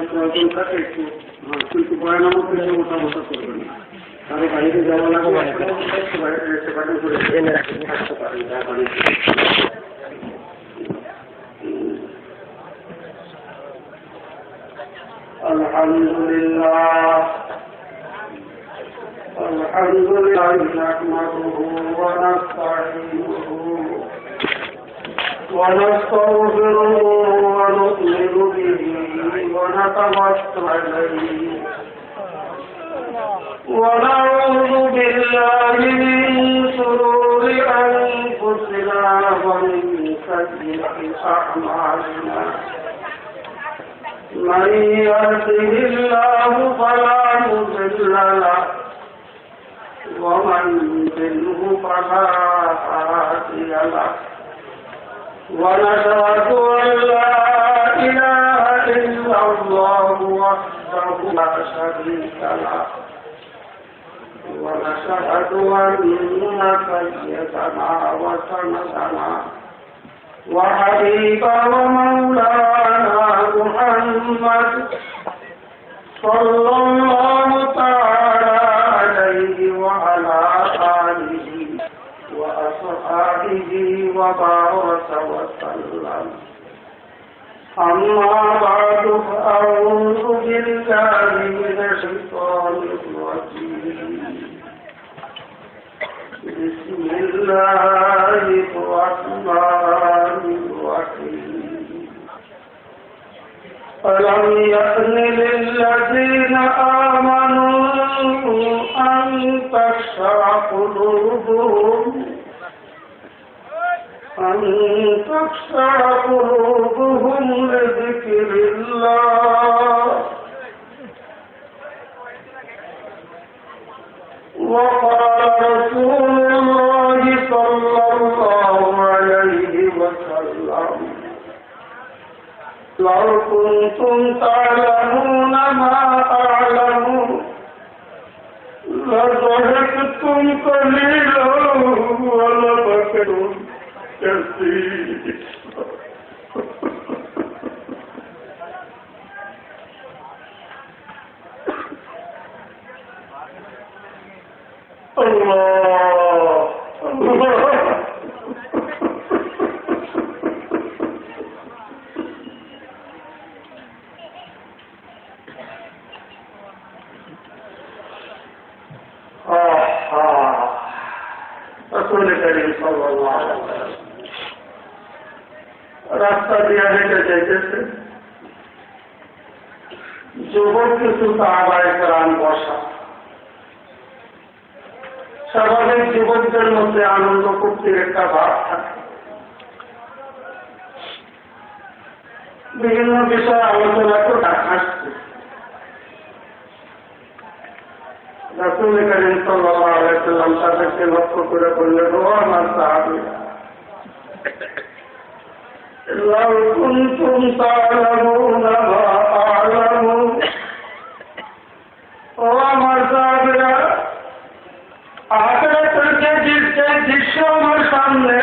প্রয়োজন থাকে একটু কিন্তু বয়ানের মধ্যে ওঠা বসা করবেন না, তাহলে বাড়িতে যাওয়া লাগবে সেখানে করে এনে থাকতে পারেন। আলহামদুলিল্লাহ نحمده ونستعينه ونستغفره ونؤمن به ونتوكل عليه ونعوذ بالله من شرور أنفسنا ومن سيئات أعمالنا من يهده الله فلا مضل له ومن يضلل فلا هادي له ونشهد أن لا إله إلا الله وحده لا شريك له ونشهد أن سيدنا وسندنا وحبيبا ومولانا محمد صلى الله تعالى عليه وعلى آله وأصحابه وبارك وسلم. أما بعد فأعوذ بالله من الشيطان الرجيم. بسم الله الرحمن الرحيم. ألم يأن للذين آمنوا أن تخشع قلوبهم لذكر الله وقال رسول الله صلى الله عليه وسلم لو كنتم تعلمون ما أعلم لضحكتم قليلا ولبكتم كثيرا. الله الله রাস্তা দিয়ে হেঁটে যাইতেছে, যুবক কিছু সাহাবায়ে কেরাম বসা। স্বাভাবিক যুবকদের মধ্যে আনন্দ ফুর্তির একটা ভাব থাকে, বিভিন্ন বিষয়ে আলোচনা করে হাসছে। রাসূল কারীম সাল্লাল্লাহু আলাইহি ওয়াসাল্লাম তাদেরকে লক্ষ্য করে বললেন, ও আমার সাহাবীরা, لو كنتم تعلمون ما أعلم. ও আমার সাহাবীরা, আখিরাতের যে দৃশ্য আমার সামনে,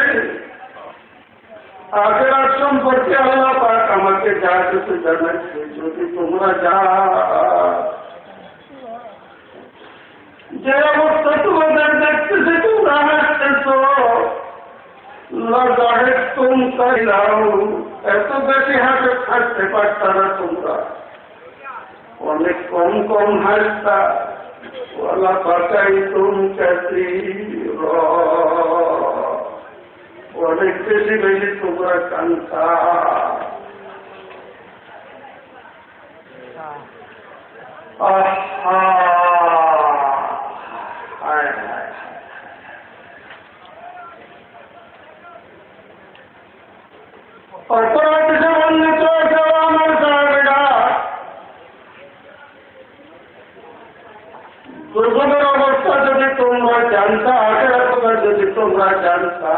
আখিরাত সম্পর্কে আল্লাহ পাক আমাকে যা কিছু জানাচ্ছে, যদি তোমরা যা যে অবস্থা তোমাদের দেখতেছে, তোমরা হাসতেছ, এত বেশি হাসতে পারতা না তোমরা, অনেক কম কম হাসতা। ওয়ালা বাকাইতুম কাসীরা, অনেক বেশি বেশি তোমরা কাঁদতা। আহা হায় হায়, অপরাধ সমন্বিত আমার সাহাবীরা, দুর্গমের অবস্থা যদি তোমরা জানতা, আখিরাতটা যদি তোমরা জানতা,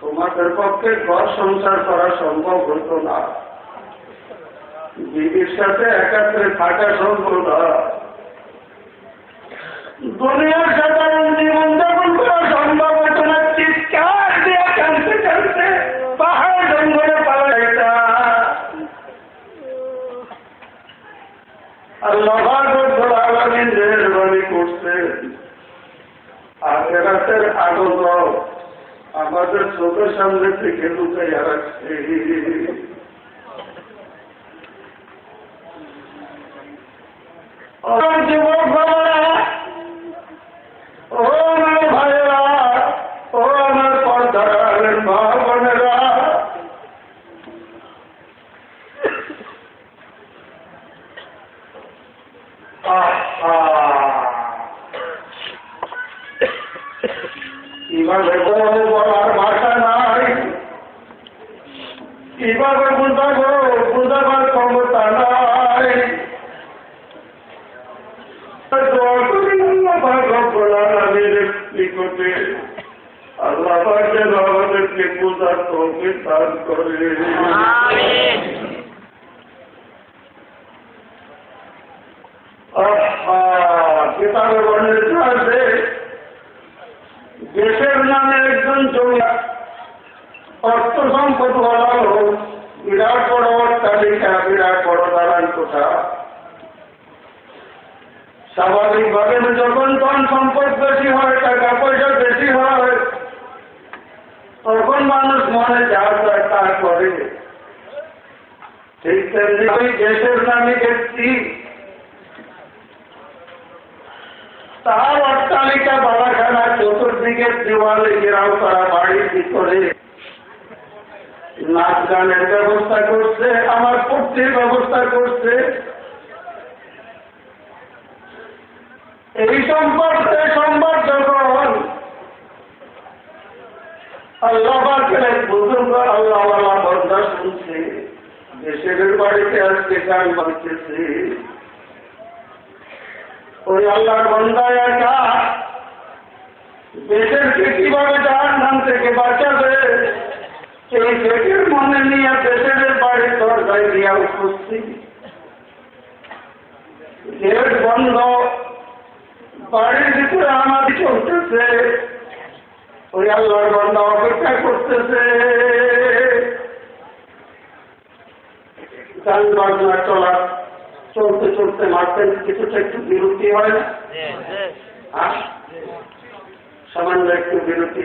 তোমাদের পক্ষে ঘর সংসার করা সম্ভব হতো না, বিবির সাথে একাত্রে থাকা সম্ভব না, দুনিয়ার সাধারণ জীবন যাপন করা সম্ভব হতো না। চিৎকার দিয়ে কাঁদতে কাঁদতে পাহাড় জঙ্গলে পালা যেতা। আল্লাহ রব্বুল আলামিন মেহেরবানি করছেন আখিরাতের আনন্দ আমাদের চোখের সামনে থেকে লুকাইয়া রাখছে। যুবক ভাইরা, ও আমার ভাইয়েরা, ও আমার পর্দার মা বোনেরা, কিভাবে বলার ভাষা নাই, কিভাবে বুঝাবো, বুঝাবার ক্ষমতা নাই। নিকটে আল্লাহ যেন আমাদেরকে বোঝার তৌফিক দান করে। কিতাবে বর্ণিত আছে দেশের নামে একজন জমিদার অর্থ সম্পদ বলা হোক, বিরাট বড় অট্টালিকা, বিরাট বড় দালান কোঠা। স্বাভাবিকভাবে যখন ধন সম্পদ বেশি হয়, টাকা পয়সা বেশি হয়, তখন মানুষ মনে যা চায় তা করে। ঠিক তেমনি ওই দেশের নামে ব্যক্তি তার অট্টালিকা বালাখানা চতুর্দিকে দেওয়ালে ঘেরাও করা বাড়ির ভিতরে নাচ গানের ব্যবস্থা করছে, আমার পড়তির ব্যবস্থা করছে। এই সম্পর্কে সংবাদ যখন আল্লাহ বুজুর্গ আল্লাহওয়ালা বন্ধা শুনছে, দেশের বাড়িতে আজকে গান বাজতেছে, ওই আল্লাহর বন্দায় একা দেশেরকে কিভাবে জাহান্নাম থেকে বাঁচাবে এই দেশের মনে নিয়ে দেশের বাড়ির দরজায় দিয়া উপস্থিত, গেট বন্ধ, বাড়ির ভিতরে আমাদের চলতেছে, ওই আল্লাহর বন্দা অপেক্ষা করতেছে। গান বাজনা চলা চলতে চলতে মারতে কিছুটা একটু বিরতি হয় না, সামান্য একটু বিরতি,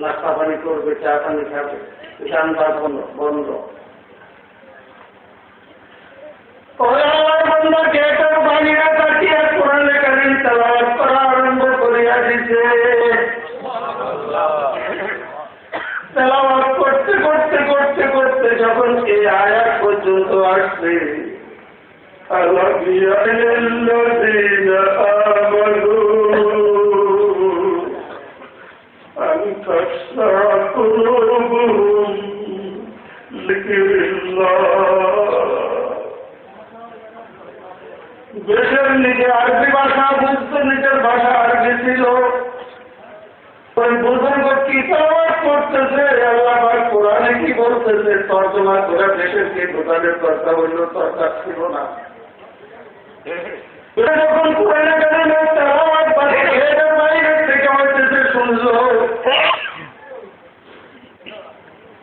নাস্তা পানি করবে, চা পানি খাবে, গান বাজনা বন্ধ। ওই আল্লাহর বন্দা গেটের বাইরে তাকিয়ে কোরআনে কারীম তেলাওয়াত করা আরম্ভ করিয়া দিছে। তেলাওয়াত করতে করতে করতে করতে যখন এই আয়াত পর্যন্ত আসবে, আল্লাযীনা আমানু আন তাখশা কুলুবুহুম লিযিকরিল্লাহ। দেশের নিজে আরবি ভাষা বুঝতে, নিজের ভাষা আরবি ছিল, ওই বুজুর্গ কি তেলাওয়াত করতেছে, আল্লাহ কোরআনে কি বলতেছে তর্জমা করে দেশের কি বোঝানোর দরকার হইল, দরকার ছিল না। যখন কোরআনে কারীমের তেলাওয়াত বাইরে থেকে হইতেছে শুনলো,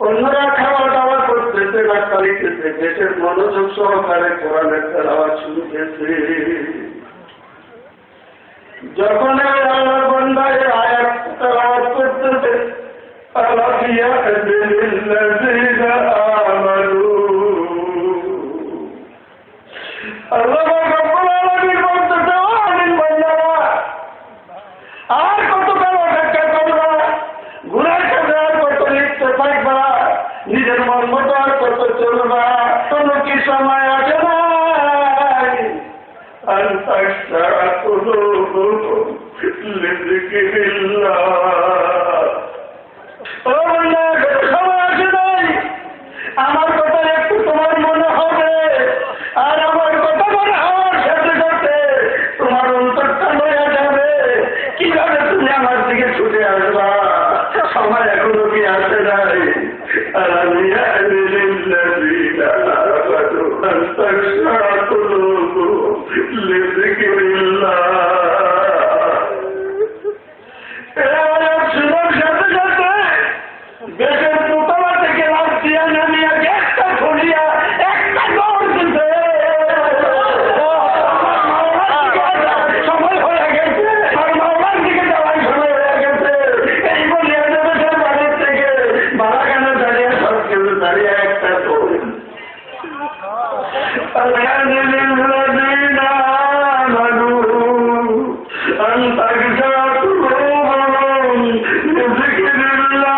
অন্যরা খাওয়া দাওয়া করতেছে, রাস্তা লিখতেছে, দেশের মনোযোগ সহকারে কোরআনের তেলাওয়াত শুনতেছে। যখন আল্লাহর বান্দা এই আয়াত তেলাওয়াত করতেছে, আল্লাযীনা আমানু, আল্লাহ রাব্বুল আলামিন বলতেছে, ও আমিন বান্দারা, আর কত কালো ধাক্কা করবা, গুনার কাজে আর কত লিপ্ত থাকবা, নিজের মন মতো আর কত চলবা, কোনো কি সময় আছে নাই? আন তাখশা কুলুবুহুম লিযিকরিল্লাহ। ও বান্দা, সময় আছে নাই? আমার কথা একটু তোমার মনে হবে, আর আমার কথা মনে হওয়ার সাথে সাথে তোমার অন্তরটা হয়ে যাবে। কিভাবে তুমি আমার দিকে ছুটে আসবা? সময় এখনো কি আসে নাই? আল্লাযীনা আমানু আন তাখশা কুলুবুহুম লিযিকরিল্লাহ। দেশের দোতলা থেকে লাফ দিয়া নামিয়া গেটটা খুলিয়া একটা দৌড় দিতে, الذين آمنوا أن تخشع قلوبهم لذكر الله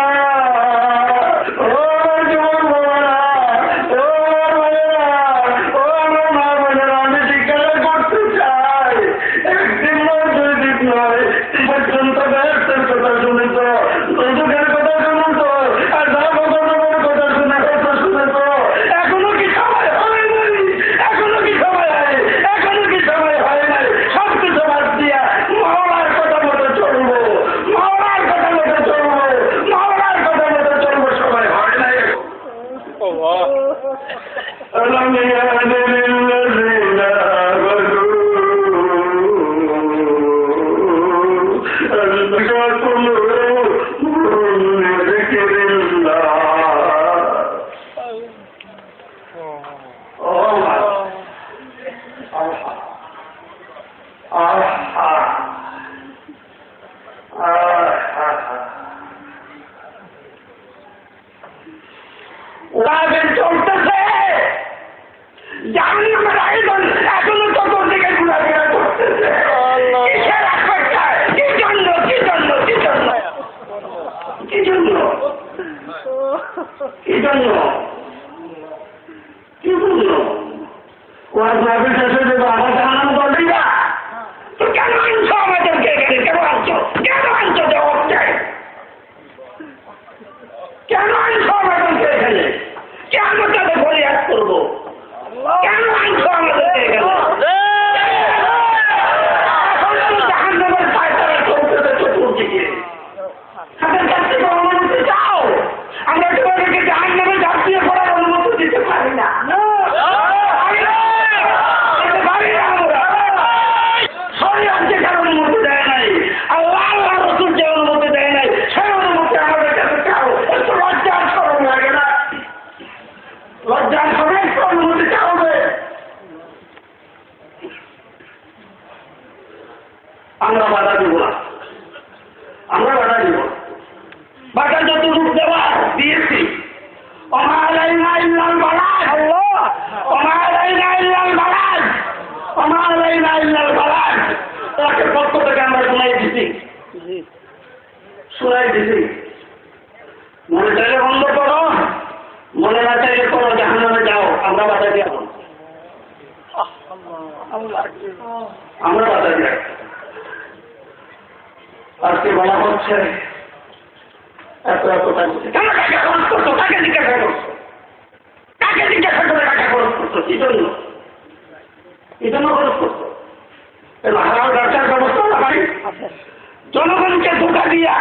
জনগণকে ধোঁকা দিয়া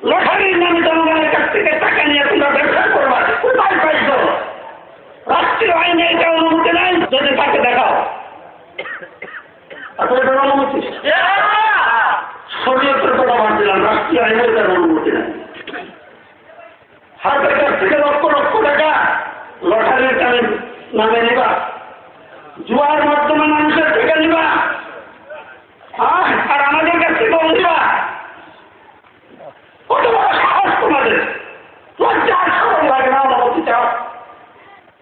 লটারির নামে জনগণের কাছ থেকে টাকা নিয়ে তোমরা ব্যবসা করবা, কোথায় পাইছো? রাষ্ট্রীয় আইনে এটা অনুমতি নাই, যদি তাকে দেখাও। আপনাদের অনুমতি শরীয়তের কথা ভাবছিলাম, রাষ্ট্রীয় আইনে এটার অনুমতি নাই। হাতের কাছ থেকে লক্ষ লক্ষ টাকা লটারির নামে নিবা, জুয়ার মাধ্যমে মানুষের থেকে নিবা, আর আমাদের কাছ থেকে নিবা। কত বড় সাহস তোমাদের! লজ্জার সরম লাগে না অনুমতি চাও?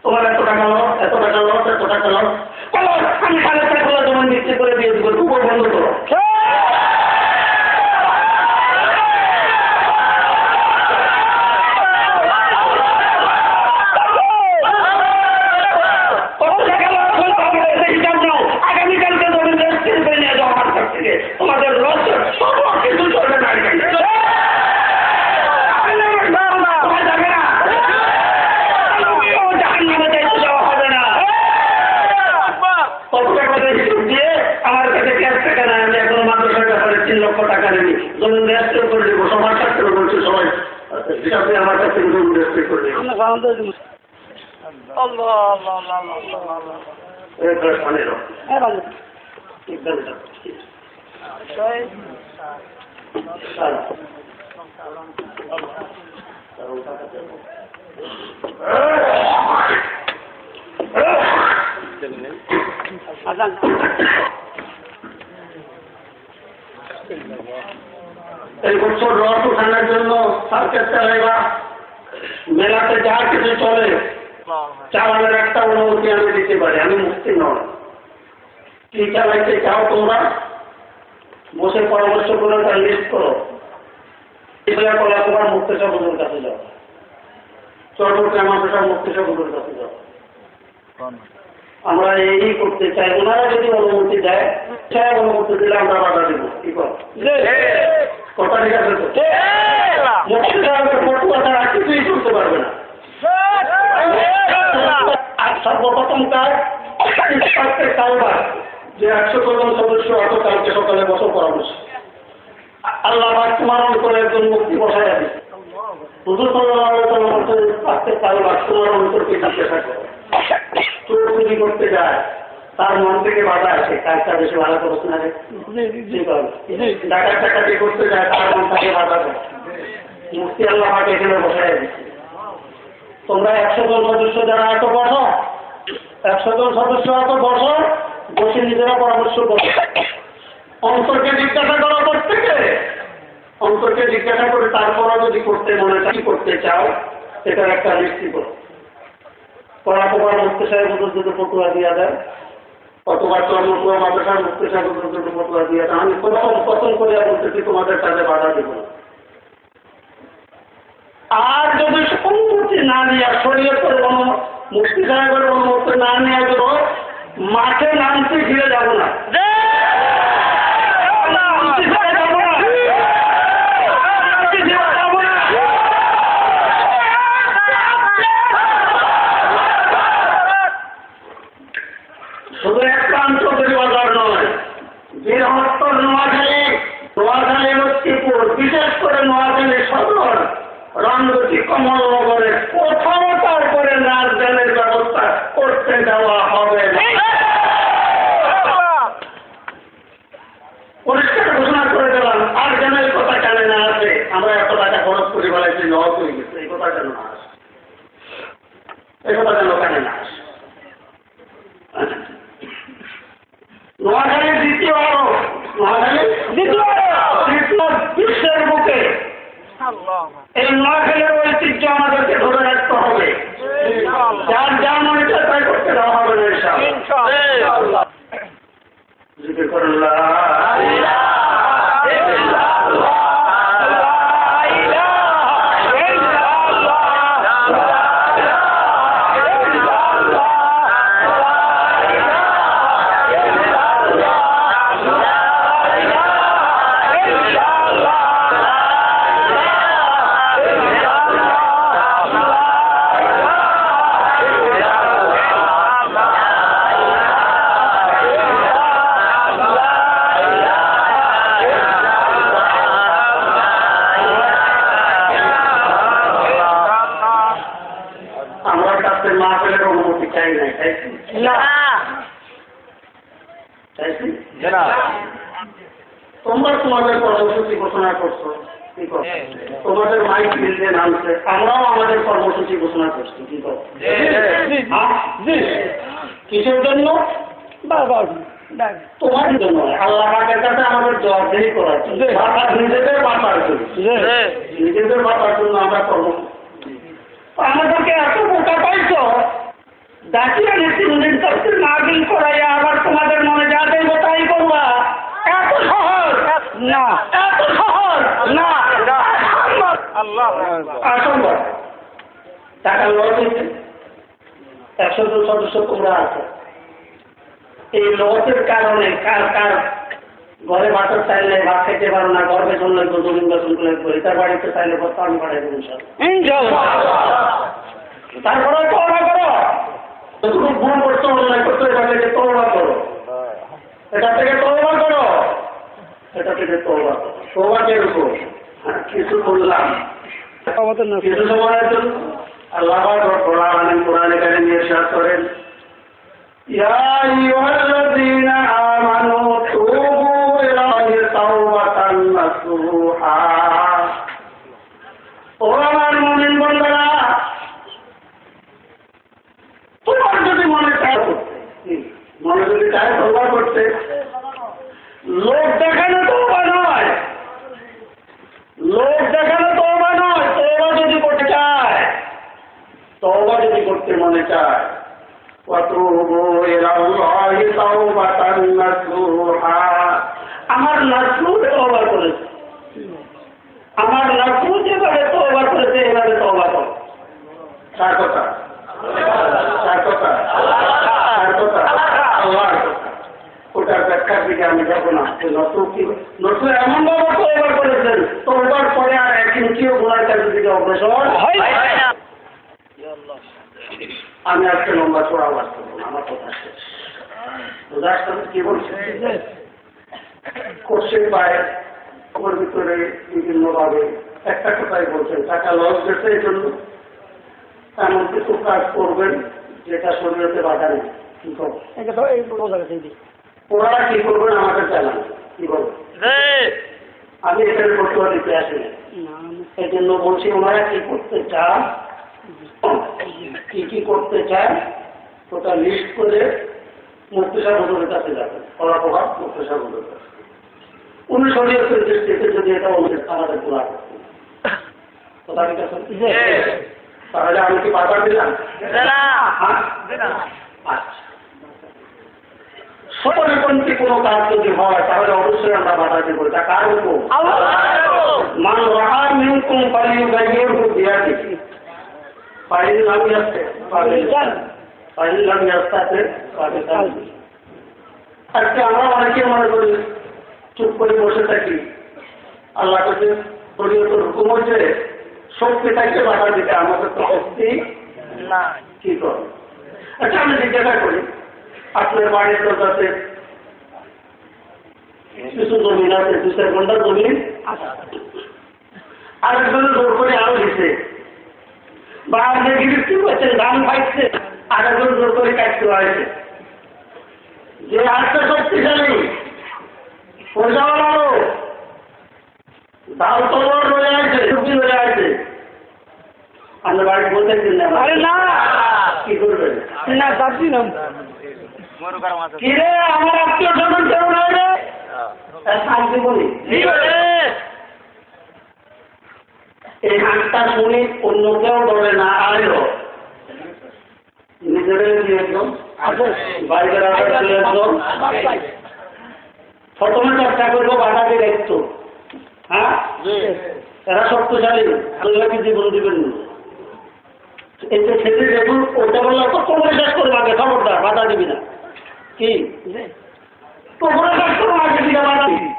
তোমার এত টাকা লস, এত টাকা লস, এত টাকা লস, বলো আমি কালের টাকা তোমার নিশ্চিত করে দিয়ে দেবো, তবুও বন্ধ করো। তোমাদের লস সব কিছু চলবে না, আমার কাছে ক্যাশ টাকা নাই, আমি এখন মাদ্রাসার ব্যাপারে 3 লক্ষ টাকা নেই, জমিন রেজিস্ট্রি করে দেবো, সবার কাছে বলছি সবাই আপনি আমার কাছে জমিন রেজিস্ট্রি করে দেবেন। এই বছর রথ উঠানোর জন্য সার্কেট চালাইবা, মেলাতে যা কিছু চলে চালানোর একটা অনুমতি আমি দিতে পারি, আমি মুক্তি নয়। কি চালাইতে চাও তোমরা? বসে পরামর্শ করে তার লিস্ট করো। এগুলা কলা তোমার মুক্তেশা বন্ধুর কাছে যাও, চট্টগ্রামের মুক্তেশা বন্ধুর কাছে যাও। আমরা এই করতে চাই, ওনারা যদি অনুমতি দেয়, অনুমতি দিলে আমরা বাধা দেবো। কি কথা ঠিক আছে? মুক্তি সাহেবের ফটুয়া তারা কিছুই করতে পারবে না। আর সর্বপ্রথম কাজ কালবার যে 100 জন সদস্য অত কালকে সকালে বসো পরামর্শ। আল্লাহ তোমার অন্তরে একজন মুক্তি বসায় দিচ্ছে। হুজুর আজকে কালবার তোমার অন্তরকে জিজ্ঞাসা করো। চোর চুরি করতে যায়, তার মন থেকে বাধা আসে, কাজটা বেশি ভালো করছে না রে। ডাকাত টাকাটি করতে যায়, তার মন থেকে বাধা দেয়। মুক্তি আল্লাহ আমাকে এখানে বসায় দিচ্ছে। তোমরা 100 জন সদস্য যারা এত বসো, 100 জন সদস্য এত বসো, বসে নিজেরা পরামর্শ করো। অন্তরকে জিজ্ঞাসা করো প্রত্যেকে, অন্তরকে জিজ্ঞাসা করে তারপরও যদি করতে মনে কি করতে চাও সেটার একটা লিস্টি করো। পড়াপড়ার মুক্তি সাহেব যদি ফতুয়া দিয়া দেয়, অথবা চর্মপুয়া মাদ্রাসার মুক্তি সাহেব যদি ফতুয়া দিয়া দেয়, আমি প্রথম পছন্দ করিয়া বলতেছি তোমাদের কাজে বাধা দেব না। আর যদি অনুমতি না নেওয়া, শরীয়তের মুক্তি সাহেবের অনুমতি না নেওয়া দেব, মাঠে নামতে ফিরে যাব না। শুধু একটা আন্তর্জাতিক বাজার নয়, বৃহত্তর নোয়াখালী, নোয়াখালী লক্ষ্মীপুর, বিশেষ করে নোয়াখালী সদর, রণগতি, কমলনগরে কোথাও তারপরে নাচ গানের ব্যবস্থা করতে দেওয়া হবে না। পরিষ্কার ঘোষণা করে দিলাম। আর গানের কথা কানে না আসে, আমরা এত টাকা খরচ করি বলেছি লস হয়ে গেছে, এই কথা কেন না আসে, এই কথা কেন কানে না আসে। নোয়াখালীর দ্বিতীয় আরো, নোয়াখালীর দ্বিতীয় বিশ্বের বুকে এই নোয়াখালীর ঐতিহ্য আমাদেরকে ধরে রাখতে হবে। যার যা মনে চায় তাই করতে দেওয়া হবে না। ইনশাআল্লাহ জিকির করুন লা ইলাহা ইল্লাল্লাহ। তোমরা তোমাদের কর্মসূচি ঘোষণা করছো, তোমাদের মাইক মিলতে নামছে, আমরাও আমাদের কর্মসূচি ঘোষণা করছি। কি করো? কিসের জন্য? তোমার জন্য, আল্লাহ পাকের কাছে আমাদের জবাবদেহি করার জন্য, নিজেদের বাঁচার জন্য, নিজেদের বাঁচার জন্য আমরা কর্মসূচি। আমাদেরকে এত বোকা পাইছো, ডাকিয়া নীতি নির্দেশ মাহফিল করাইয়া আবার তোমাদের মনে যা দেবো তাই করবা। এত সহজ না, এত সহজ না, অসম্ভব। টাকা লস হয়েছে, 100 জন সদস্য তোমরা আছে। এই লসের কারণে কার কার ঘরে বাসর চাইলে ভাত খেতে পারো না, গর্বে জন্য জমিন দর্শন করে তার বাড়িতে চাইলে বস্তা আমি বাড়াই দেবো ইনশাআল্লাহ। তারপরে তওবা করো, যতটুকু ভুল করছো অন্যায় করতে পারলে যে তওবা করো, এটা থেকে তওবা করো, এটা থেকে তওবা করো। তওবা কেরকম? কিছু বললাম কিছু সময়ের জন্য আল্লাহ কোরআনে কারিমে ইরশাদ করেন, ইয়া আইয়ুহাল্লাযীনা আমানু তুবু ইলাল্লাহি তাওবাতান নাসুহা। ও আমার মুমিন বান্দারা, তোমার যদি মনে চায় করতে, মনে যদি চায় তওবা করতে, লোক দেখানো তওবা নয়, লোক দেখানো তওবা নয়। তওবা যদি করতে চায়, তওবা যদি করতে মুক্তি মনে চায় আমার নাসরু তওবা করেছে, আমার নাসরু যেভাবে তওবা করেছে এভাবে তওবা করো। কার কথা? কার কথা? কার কথা? আল্লাহর কথা। ওটার ব্যাখ্যার দিকে আমি যাবো না। নসরু এমন ভাবে তওবা করেছেন, তওবার পরে আর এক ইঞ্চিও গুনার কাজের দিকে অগ্রসর হয় না। আমি আজকে লম্বা চড়া আওয়াজ করবো না, আমার কথা শেষ। কি বলছে? কোশ্চেন পায় ওর ভিতরে বিভিন্ন ভাবে একটা কথাই বলছেন, টাকা লস গেছে এই জন্য এমন কিছু কাজ করবেন যেটা শরীরতে বাধা নেই। কি করবেন? ওরা কি করবেন আমাকে জানান, কি বলবেন? আমি এখানে বর্তমান দিতে আসি এই জন্য বলছি ওনারা কি করতে চান, কি কি করতে চান ওটা লিস্ট করে মুফতি সাহেব হুজুরের কাছে যাবেন। ফলাফল মুফতি সাহেব হুজুরের কাছে উনি শরীয়তের দৃষ্টিতে যদি এটা আমাদের পুরা করতেন তাহলে আমি কি বাধা দিলাম? আচ্ছা, সপরিপন্থী কোনো কাজ যদি হয় তাহলে অবশ্যই আমরা বাধা দেবো। এটা কার উপর? মান রাহা মিনকুম ফালিয়ুগাইয়িরহু বিয়াদিহি। ফাইল আমি আসছে ফাইল আমি আসতে আজকে আমরা অনেকে মনে করি চুপ করে বসে থাকি। আল্লাহ কাছে শরীয়তের হুকুম হচ্ছে শক্তি থাকতে বাধা দিতে, আমাদের তো শক্তি না। কি করে? আচ্ছা আমি জিজ্ঞাসা করি, আপনার বাড়ির দরজাতে কিছু জমিন আছে, 2-4 ঘন্টা জমিন আরেকজনের জোর করে আরো দিচ্ছে, বা আপনি গিরিস্তি করছেন ধান পাইছে আরেকজন জোর করে কাটতে হয়েছে। যে আরেকটা শক্তিশালী পয়সাওয়ালারও ডাল তলোয়ার রয়ে আছে, সবজি রয়ে আছে, আপনার বাড়ি বলতেছেন না? আরে না, কি করবেন? না চাচ্ছি না। কিরে আমার আত্মীয় স্বজন কেউ নাই রে? শান্তি বলি এই হাঁটটা শুনি অন্য কেউ বলে না, আরো নিজেদের একজন বাইরের একজন প্রথমে চেষ্টা করবো বাধা দিয়ে দেখতো। হ্যাঁ, এরা শক্তিশালী, আল্লাহকে জীবন দিবেন না। এই যে ছেলে যেগুলো ওটা বললে তো তোমরা শেষ করবো আগে, খবরদার বাধা দিবি না। কি তোমরা শেষ করবো আগে, দিকে বাধা দিবি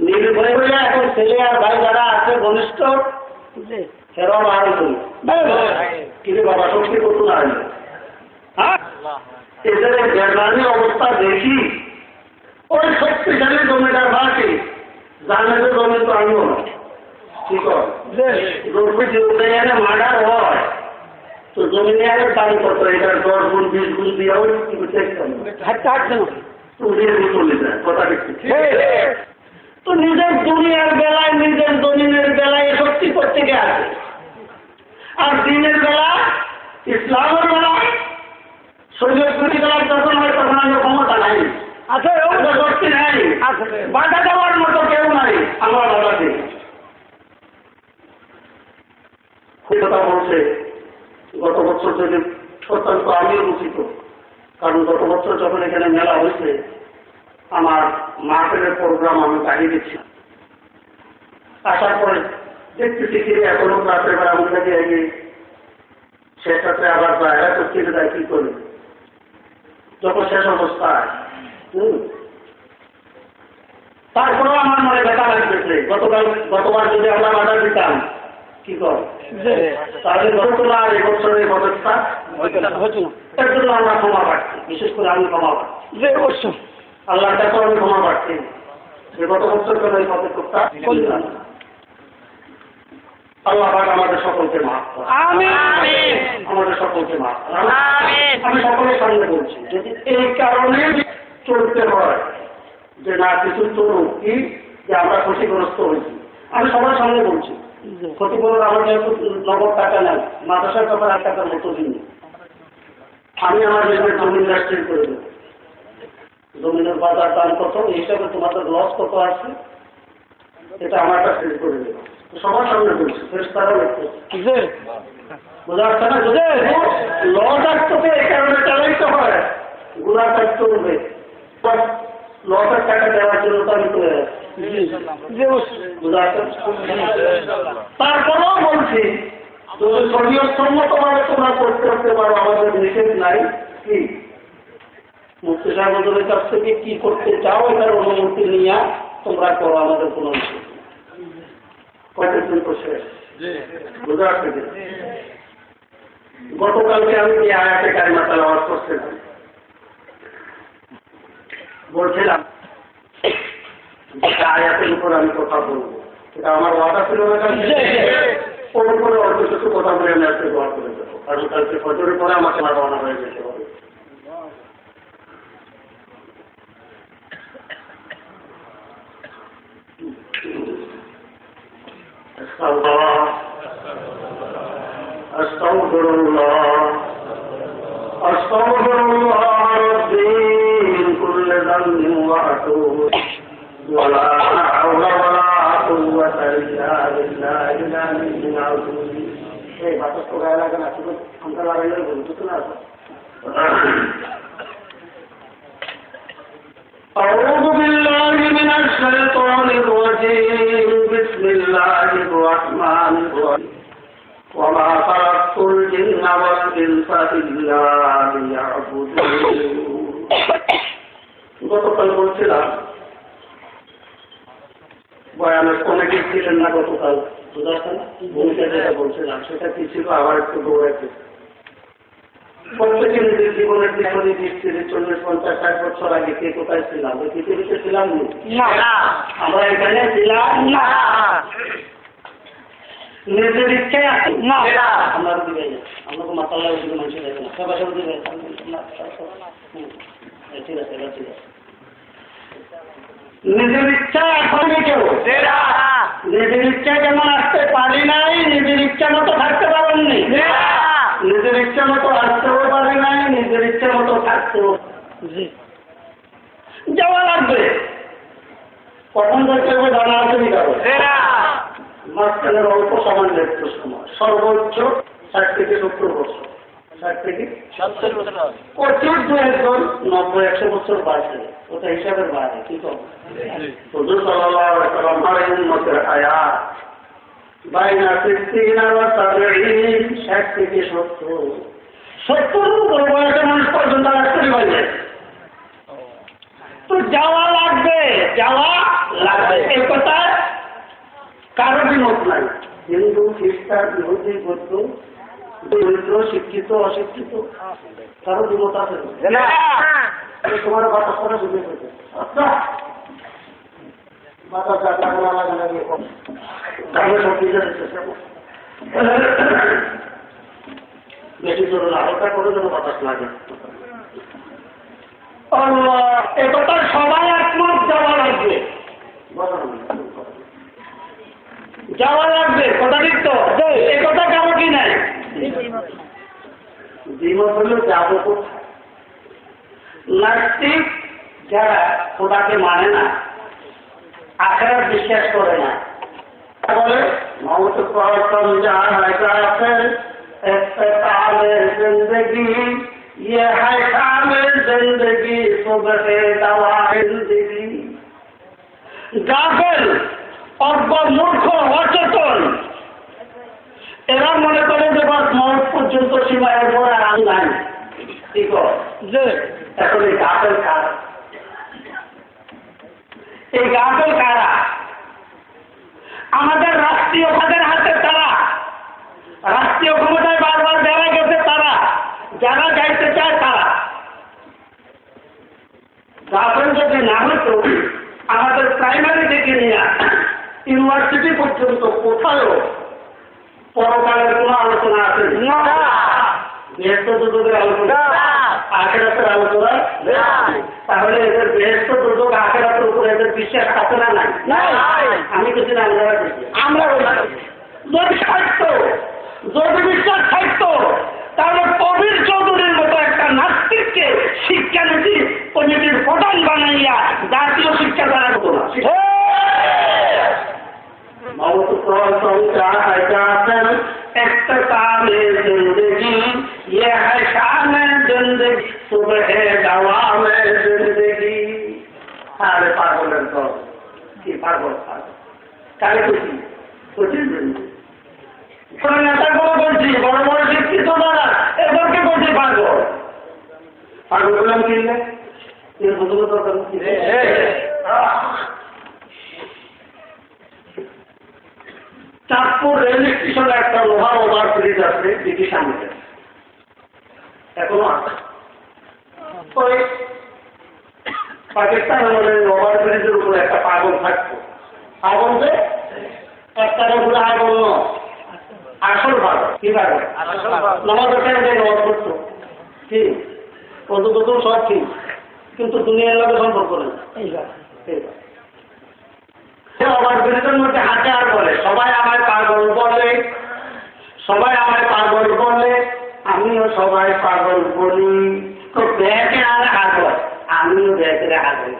নির্ভয় হয়ে। এখন ছেলে আর ভাই যারা আছে ঘনিষ্ঠ সেরকম আরো করি কিন্তু বাবা শক্তি করতো না। হ্যাঁ, এদের বেড়ানি অবস্থা দেখি ওই শক্তিশালী জমিদার ভাড়াকে জানে যে জমি তো আমিও না। কি কর এনে মার্ডার হয় তো জমি নিয়ে আগে দাবি করতো এটার 10 গুণ 20 গুণ দিয়ে চলে যায়। কথা দেখছি তো নিজের দুনিয়ার বেলায় নিজের জমিনের বেলায় শক্তি করতে গিয়ে আছে, আর দিনের বেলা ইসলামের বেলায় শরীয়তী বেলার যখন হয় তখন আমার ক্ষমতা নাই, শক্তি নাই, বাধা দেওয়ার মতো কেউ নাই। আমার বাধা দিই কথা বলছে গত বছর থেকে অত্যন্ত আমিও উচিত, কারণ গত বছর যখন এখানে মেলা হয়েছে আমার মার্কেটের প্রোগ্রাম আমি চালিয়ে দিচ্ছি। আসার পরে দেখতেছি কি এখনো রাতের বেলা আমাদের কাছে আগে শেষ রাত্রে আবার যায়, এরা তো কেটে দেয় কি করে যখন শেষ অবস্থায়। তারপরেও আমার মনে ব্যথা লাগতেছে গতবার যদি আমরা বাধা দিতাম কি কর তাহলে গত আর এবছরের ব্যবস্থা হতো না। এর জন্য আমরা ক্ষমা পাচ্ছি, বিশেষ করে আমি ক্ষমা পাচ্ছি। অবশ্যই আল্লাহর কাছে আমি ক্ষমা পাচ্ছি যে গত বছর কেন এই পদক্ষেপটা করলাম। আল্লাহ পাক আমাদের সকলকে মাফ করুন, আমাদের সকলকে মাফ করুন। আমি সকলের সামনে বলছি যদি এই কারণে চলতে হয় যে না কিছু চলুক কি যে আমরা ক্ষতিগ্রস্ত হয়েছি, আমি সবার সামনে বলছি ক্ষতিপূরণ আমার যেহেতু নগদ টাকা নেন, মাদ্রাসার টাকা 1 টাকার মতো দিন আমি আমার নিজের জমিন রাষ্ট্রীয় করে দেবো। জমিনের বাজার দাম কত এই হিসাবে তোমাদের লস কত আছে এটা আমার কাছে করে দেবো। সবার সামনে বলছি ফেরেশতারা লিখতে বোঝা যাচ্ছে না? যদি ল দায়িত্বকে এই কারণে চালাইতে হয়, গুনার দায়িত্ব হবে লসের টাকা দেওয়ার জন্য তারা করে বোঝা যাচ্ছে। তারপরেও বলছি যদি শরীয়তসম্মতভাবে তোমরা করতে পারো, আমাদের নিষেধ নাই। কি মুফতি সাহেবের কাছ থেকে কি করতে চাও এটার অনুমতি নিয়ে তোমরা করো, আমাদের কোনো নিষেধ কয়টার দিন তো শেষ বোঝা যাচ্ছে। গতকালকে আমি এই আয়াতে কারিমা তেলাওয়াত করছিলাম, বলছিলাম আয়াতের উপর আমি কথা বলবো, এটা আমার ওয়াদা ছিল না। ওর উপরে অল্প কিছু কথা বলে আমি আজকে দোয়া করে দেবো, কারণ কালকে ফজরের পরে আমাকে রওনা হয়ে যেতে হবে। أستغفر الله ربي من كل ذنب وأتوب ولا حول ولا قوة إلا بالله العلي العظيم. এই বাতাস তো গায়ে লাগে না, শুধু আমরা লাগাইলে বলতো না। أعوذ بالله من الشيطان الرجيم. بسم الله الرحمن الرحيم. وما خلقت الجن والإنس إلا ليعبدون. গতকাল বলছিলাম বয়ানের অনেকে ছিলেন না গতকাল, ভূমিকা যেটা বলছিলাম সেটা কি ছিল, আবার একটু দৌড়াইতে প্রত্যেকে নিজের জীবনের পিছনে 20, 30, 40, 50, 60 বছর আগে কে কোথায় ছিলাম? ওই পৃথিবীতে ছিলাম না, আমরা এখানে ছিলাম না, নিজের ইচ্ছায় আসি না, আমরা দিবে না, আমরা মাতাল্লাহ শুধু মানুষ যাবে না, সবাই সব দিবে। ঠিক আছে, ঠিক আছে। নিজের ইচ্ছায় আসবে কেউ, নিজের ইচ্ছায় যেমন আসতে পারি নাই, নিজের ইচ্ছা মতো থাকতে পারেননি, নিজের ইচ্ছা মতো আসতেও পারি নাই, নিজের ইচ্ছা মতো থাকতেও যাওয়া লাগবে। কখন দেখতে হবে জানা আছে মাঝখানের অল্প সময় দেখত সময়, সর্বোচ্চ 60 থেকে 70 বছর, 60 থেকে 70 বছর, প্রচুর 2-1 90-100 বছর বাঁচে, ওটা হিসাবের বাইরে। কি করবো হুজুর সাল্লাল্লাহু আলাইহি ওয়াসাল্লাম এর উম্মতের আয়াত বাইনা 60 আর 70, 60 থেকে 70 বয়সের মানুষ পর্যন্ত আসতে পারবে। তো যাওয়া লাগবে, যাওয়া লাগবে, এই কথা কারো বিমত নাই। হিন্দু, খ্রিস্টান, ইহুদি, বৌদ্ধ, দরিদ্র, শিক্ষিত, অশিক্ষিত, কারো বিমত আছে তোমার কথা করে বুঝে পেতে বেশি জোর না, হালকা করে যেন বাতাস লাগে। একথা সবাই একমত, যাওয়া লাগবে, যাওয়া লাগবে, কথা ঠিক তো? এই কথা কেন কি নাই দ্বিমত হলেও যাবো কোথায়? নাস্তিক যারা খোদাকে মানে না, আখেরাত বিশ্বাস করে না, বলে মওত পর সমঝা है काफिर इस्तिकाल जिंदगी ये है कामिल जिंदगी सुबह दवा जिंदगी। গাফেল, মূর্খ, অচেতন, এরা মনে করে যে বাস মৌত পর্যন্ত সীমায় পরে আর নাই। ঠিক আছে, এখন এই গাফেল কারা? এই গাফেল কারা? আমাদের রাষ্ট্রীয় ভাগের হাতে তারা, রাষ্ট্রীয় ক্ষমতায় বারবার যারা গেছে তারা, যারা যাইতে চায় তারা। গাফেল যদি না হতো আমাদের প্রাইমারি থেকে নিয়ে ইউনিভার্সিটি পর্যন্ত কোথাও পরকালের কোন আলোচনা আছে না, বেহেশত দুর্যোগের আলোচনা, আখেরাতের আলোচনা, তাহলে এদের বেহেশত দুর্যোগ আখেরাতের উপরে এদের বিশ্বাস আছে না নাই? আমি কিছু না, আমরা যদি থাকতো, যদি বিশ্বাস থাকতো তাহলে কবির চৌধুরীর মতো একটা নাস্তিককে শিক্ষানীতি কমিটির প্রধান বানাইয়া জাতীয় শিক্ষা দ্বারা হতো না। जातन इख्तिताम जिंदगी ये है शान जिंदगी सुबह दवाम जिंदगी अरे पागल तो কি পাগল কারে খুশি খুশি নেতা কোনো বলছি বড় বড় শিক্ষিত দ্বারা এদেরকে বলছি পাগল পাগল বললাম কিনলে চাঁদপুর রেল স্টেশনে একটা লোহার ওভার ব্রিজ আছে ব্রিটিশ আমলে এখনো আছে ওই পাকিস্তান আমলের ওভার ব্রিজের উপরে একটা পাগল থাকতো পাগল যে একটা উপরে আগুন আসল পাগল কি পাগল নামাজের টাইমে নামাজ পড়তো কি কত কত সব ঠিক কিন্তু দুনিয়ার লোকের সম্পর্ক নেই ওভার ব্রিজের মধ্যে হাতে আর বলে সবাই আমায় পাগল বলে সবাই আমায় পাগল বলে আমিও সবাই পাগল বলি তো ব্যাগে আর আগল আমিও ব্যাগের আগল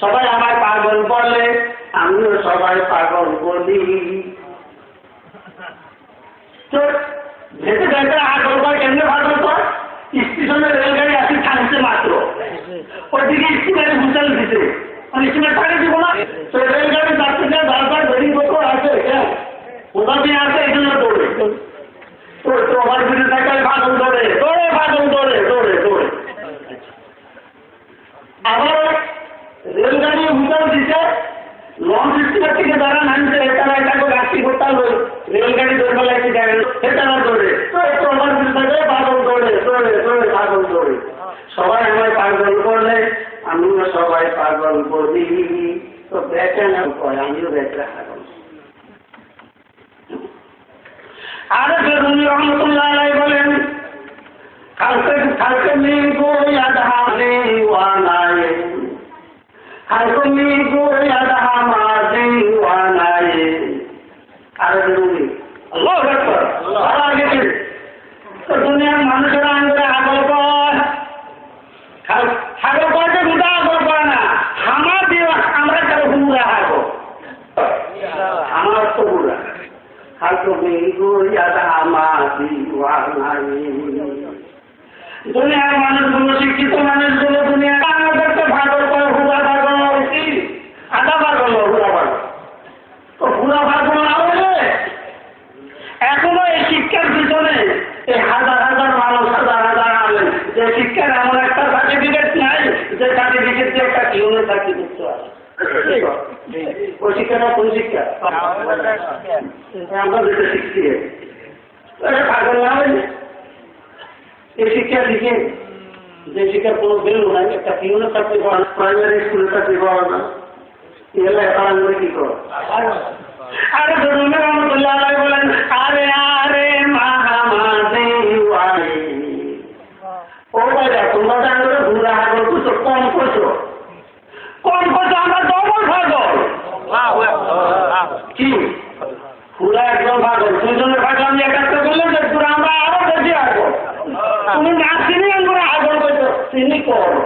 সবাই আমায় পাগল বলে আমিও সবাই পাগল বলি তো ভেতরে ভেতরে আগল কয় কেমনে পাগল কয় স্টেশনে রেলগাড়ি আসি থাকছে মাত্র ওইদিকে স্টিমারে হুঁচাল দিতে স্টিমার থাকে দিব না তো রেলগাড়ি যাচ্ছে না দরকার ভেরি বছর আছে হ্যাঁ ওটা দিয়ে আসে এই জন্য দৌড়ে তো আমার ভিতরে থাকে পাগল দৌড়ে দৌড়ে পাগল দৌড়ে দৌড়ে দৌড়ে আবার রেলগাড়ি হুঁচাল দিতে লঞ্চ স্টিমার থেকে দাঁড়া নামছে তারা এটাকে রাত্রি করতে হবে রেলগাড়ি দৌড় লাগছে দেখেন সেটা দৌড়ে তো আমার ভিতরে থাকে পাগল দৌড়ে দৌড়ে দৌড়ে পাগল দৌড়ে সবাই আমায় পাগল করলে আমিও সবাই পাগল বলি তো বেচে না কয় আমিও বেচে পাগল আরে বেরুনি রহমতুল্লাহ বলেন খালকে মিগো ইয়াদহা দিওয়ানায়ে খালকে মিগো ইয়াদহা মা দিওয়ানায়ে আরে বেরুনি আল্লাহু আকবার আল্লাহ আগে তো দুনিয়ার মানুষেরা আমাদের আগল কয় হাগল কয়তে গুদা আগল কয় না হামা দিয়ে আমরা তার হুমরা হাগো আমার তো বুড়া হাগো মিগো ইয়াদহা মা দিওয়ানায়ে দুনিয়ার মানুষগুলো শিক্ষিত মানুষগুলো দুনিয়া আমাদেরকে ভাগল করে হুদা ভাগল কি আধা ভাগল হুদা ভাগল তো হুদা ভাগল না হলে এখনো এই শিক্ষার পিছনে এই হাজার হাজার মানুষ হাজার হাজার আলেন যে শিক্ষার এমন একটা সার্টিফিকেট নাই যে সার্টিফিকেট দিয়ে একটা জীবনের চাকরি করতে আছে ওই শিক্ষাটা কোন শিক্ষা আমরা যেটা শিখছি ভাগল না হলে এই শিক্ষা শিখে যে শিক্ষার কোনো ভ্যালু নাই একটা জীবনের চাকরি পাওয়া না প্রাইমারি স্কুলের চাকরি পাওয়া না এগুলো এখন আমরা কি করো আরে ধরুন রহমতুল্লাহ বলেন আরে আরে মাহামাদে ও ভাইরা তোমরা জানো ঘুরা হাগল করছো কম করছো আমরা ডবল ভাগল কি ঘুরা একদম ভাগল দুজনের ভাগ আমি একাত্তর করলাম যে ঘুরা আমরা আরো বেশি আগল তুমি না চিনি আমরা আগল করছো চিনি করো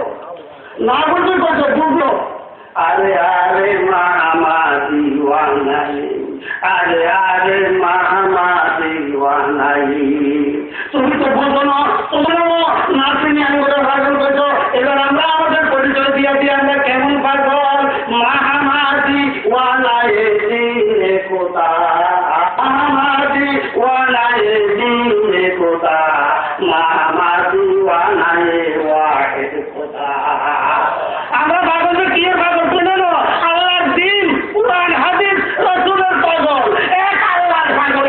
না বুঝতে করছো বুঝলো আরে আরে মামা দিওয়ানাই আরে আরে মামা দিওয়ানাই তুমি তো বুঝো না তোমরা না চিনি আমরা ভাগল করছো এবার আমরা আমাদের পরিচয় দিয়ে দিয়ে আমরা কেমন পাগল মামা দিওয়ানাই দিনে কোথা মামা দিওয়ানাই দিনে কোথা মামা দিওয়ানাই ওয়াহিদ কোথা আমরা পাগলের কি পাগল শুনে নো আল্লাহর দিন কুরআন হাদিস রাসূলের পাগল এক আল্লাহর পাগল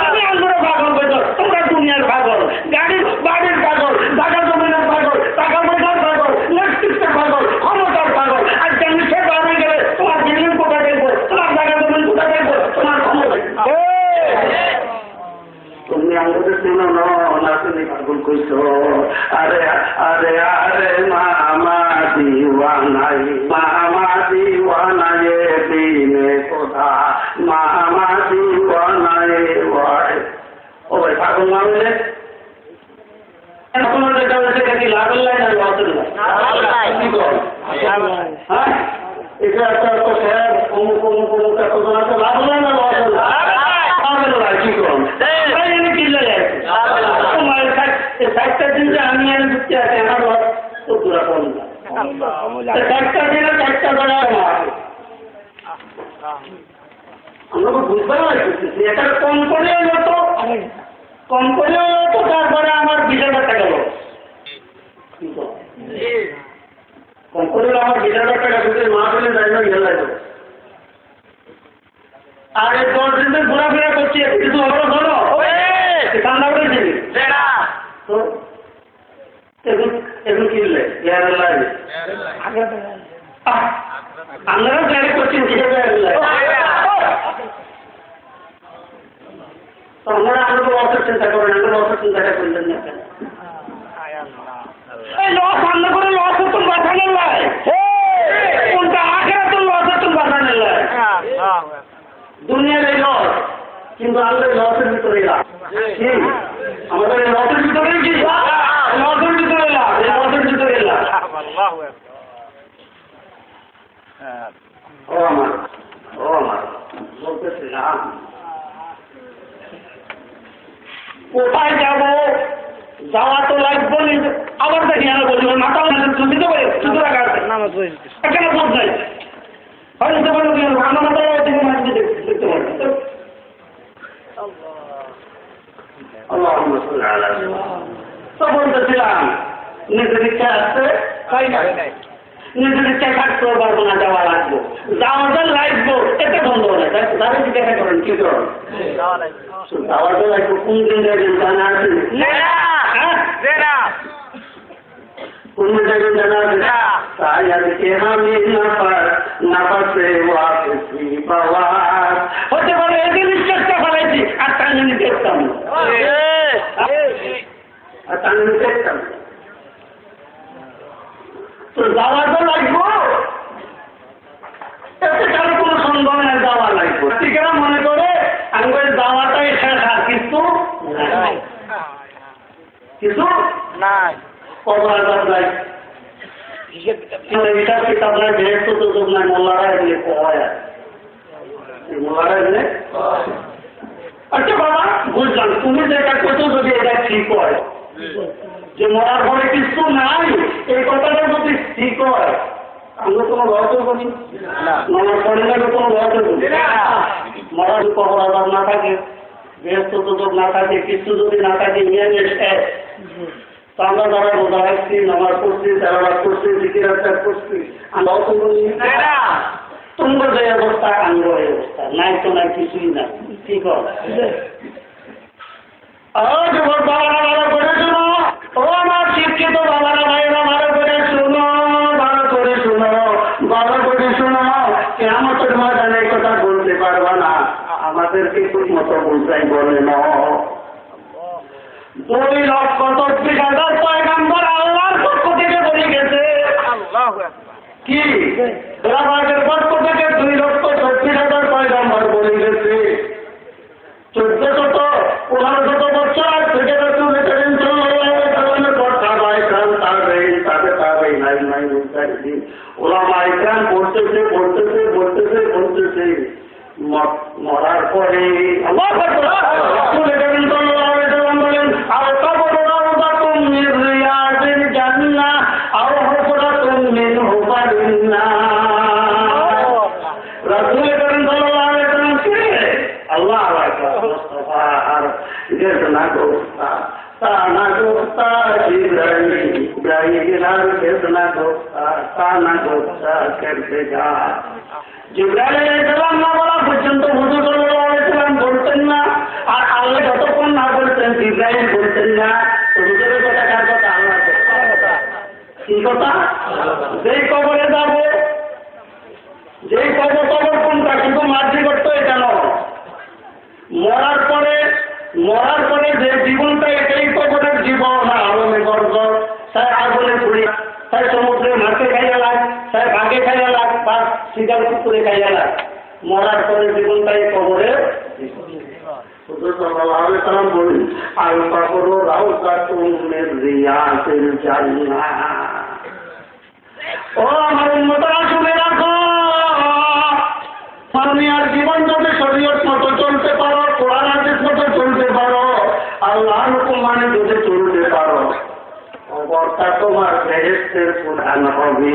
তুমি আমরা পাগল বলো তোমরা দুনিয়ার পাগল বাড়ির পাগল টাকা জমিনের পাগল টাকা পয়সার পাগল নেতৃত্বের পাগল ক্ষমতার পাগল আর যেমনি সে বাড়ি গেলে তোমার বিল্ডিং কোথায় দেখবো তোমার টাকা জমিন কোথায় দেখবো তোমার ক্ষমতা তুমি আমাদের শুনো না তুমি পাগল কইছো আরে আরে আরে মামা দিওয়ানাই দিনে কোথা মামা দিওয়ানাই ও ভাই পাগল না হলে তোমার যেটা হচ্ছে কি লাভ নাই না লস নাই হ্যাঁ এটা একটা তো স্যার অমুক অমুক অমুক এত জন আছে, লাভ হয় না লস হলো কি করুন কিনলে যাচ্ছে চারটা দিন যে আমি এনে ঢুকতে আছি আমার লস তো দূরা কম না, চারটা দিনে চারটা জায়গায় আমরা তো বুঝতে পারছি এটা কম করেও হতো, কম করেও হতো, তারপরে আমার 20,000 টাকা গেল, কম করেও আমার 20,000 টাকা ঢুকে মা ফেলে যাই না ইয়ে লাগবে। আর এই 10 দিন ঘোরাফেরা করছি কিছু হলো ধরো ঠান্ডা করেছি তো এখন কিনলে আপনারা তৈরি করছেন কিভাবে আমরা তো লসের চিন্তা করেন, আমরা লসের চিন্তাটা করলেন না কেন? এই লস রান্না করে লস হতুন বাঁচানোর লাই, কোনটা আখেরা তো লস হতুন বাঁচানোর লাই, দুনিয়ার এই লস, কিন্তু আমাদের লসের ভিতরে লাভ, আমাদের লসের ভিতরে কি লসের ভিতরে লাভ, এই লসের ভিতরে লাভ। ও আমার বলতেছিলাম কোথায় যাবো, যাওয়া তো লাগবে, আবার দেখি আমি বলছি মাথা দিতে পারে সুতরাং এখানে বোধ নাই হয়তো আমার মাথা দেখতে পারি। তো বলতেছিলাম নিজের ইচ্ছা আসছে নিজের ইচ্ছা থাকতেও পারবো না, যাওয়া লাগবো, যাওয়াটা লাগবো এটা বন্ধ হলে তাদের জিজ্ঞাসা করেন কি করেন যাওয়াটা লাগবো কোন দিন যাবেন জানা আছে, কোন যাবেন জানা আছে, তাই আজকে আমি নাপাসে পাওয়া হতে পারে এদিন চেষ্টা করাইছি আর টাঙ্গি দেখতাম আর টাঙ্গি দেখতাম তো যাওয়া তো লাগবো, এতে কারো কোনো সন্দেহ নাই যাওয়া লাগবো, ঠিকানা মনে করে আমি যাওয়াটাই শেষ আর কিছু কিছু নাই অপরাধ নাই হিসাব কিতাব নাই যেহেতু তো যোগ নাই মোল্লারা এগুলি হয় মোল্লারা এগুলি। আচ্ছা বাবা বুঝলাম তুমি যেটা করছো যদি এটা ঠিক হয় যে মরার পরে কিছু নাই এই কথাটা যদি ঠিক হয় আমরা কোনো লসও করি মরার পরিবারে কোনো লসও করি মরার অপরাধ না থাকে বৃহস্প সুযোগ না থাকে কিছু যদি না থাকে নিয়ে শেষ তো আমরা যারা রোজা রাখছি নামাজ পড়ছি তেলাওয়াত করছি জিকির-আজকার করছি আমরা অত করি তোমরা যে অবস্থা আমরা এই অবস্থা নাই তো নাই কিছুই না ঠিক আছে। যুবক বাবারা ভালো করে শোনো, ও আমার শিক্ষিত বাবারা ভাইরা ভালো করে শোনো, ভালো করে শোনো, ভালো করে শোনো, কিয়ামতের ময়দানে এই কথা বলতে পারবা না, আমাদেরকে ঠিক মতো বুঝাই বলে না। 2,34,000 পয়গাম্বর আল্লাহর পক্ষ থেকে বলে গেছে কি রাবাদের পক্ষ থেকে 2,34,000 পয়গাম্বর বলে গেছে 1415 বছর থেকে রাসূল করিম সাল্লাল্লাহু আলাইহি ওয়াসাল্লামের কথা বাইকান তাবে নাই মুস্তাহিদিন ওলামায়ে কেরাম বলতেছে মরার পরে আল্লাহু আকবার রাসূল করিম সাল্লাল্লাহু আলাইহি ওয়াসাল্লাম বলেন আর কবর রাউদাতুম মিন রিয়াদিল জান্নাহ আও হুফরাতুম মিন হুফারিন নার। রাসূল করিম সাল্লাল্লাহু আলাইহি ওয়াসাল্লাম কে আল্লাহু আকবার মুস্তাফা আর গেছনা গোস্তা তানা গোস্তা ইব্রাহিম আর গেছনা গোস্তা তানা গোস্তা করতে যা। জিবরাইল আলাইহিস সালাম না বলা পর্যন্ত হুজুর সাল্লাল্লাহু আলাইহি ওয়াসাল্লাম বলতেন না, আর আল্লাহ যতক্ষণ না বলতেন জিবরাইল বলতেন না। হুজুরের কথা কার কথা? আল্লাহর কথা। কি কথা? যেই কবরে যাব, যেই কবর কোনটা কিন্তু মার্জি করতে এটা নয়, মরার পরে যে জীবনটা এটাই কবরের জীবন। আলমে গর্ব তাই আগুনে পুড়ি, তাই সমুদ্রে মাছে খাইয়া লাগ, তাই বাঘে খাইয়া লাগ, বা শিকার কুকুরে খাইয়া লাগ, মরার পরে জীবনটাই কবরের বলি আল কবর রাউযাতুম মিন রিয়াদিল জান্নাহ। ও আমার উম্মতরা শুনে রাখো, দুনিয়ার জীবন যদি শরীয়ত মতো চলতে পারো, কোরআন হাদিস মতো চলতে পারো, আল্লাহর হুকুম মানে যদি চলতে পারো, অবস্থা তোমার বেহেশতের প্রধান হবে।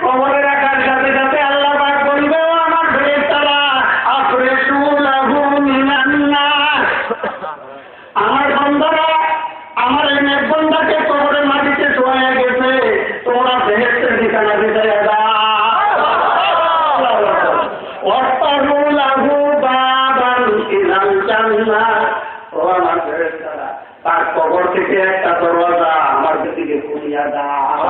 কবরে রাখার সাথে সাথে আল্লাহ পাক বলবে, ও আমার ফেরেশতারা, আফরিশু লাহু মিনান নার। আমার বান্দারা, আমার এই নেক বান্দাকে কবরের মাটিতে শোয়া গেছে, তোমরা বেহেশতের বিছানা বিছাইয়া দাও। ওয়াফতাহু লাহু বাবান ইলাল জান্নাহ। ও আমার ফেরেশতারা, তার কবর থেকে একটা দরজা আমার দিকে খুলিয়া দাও।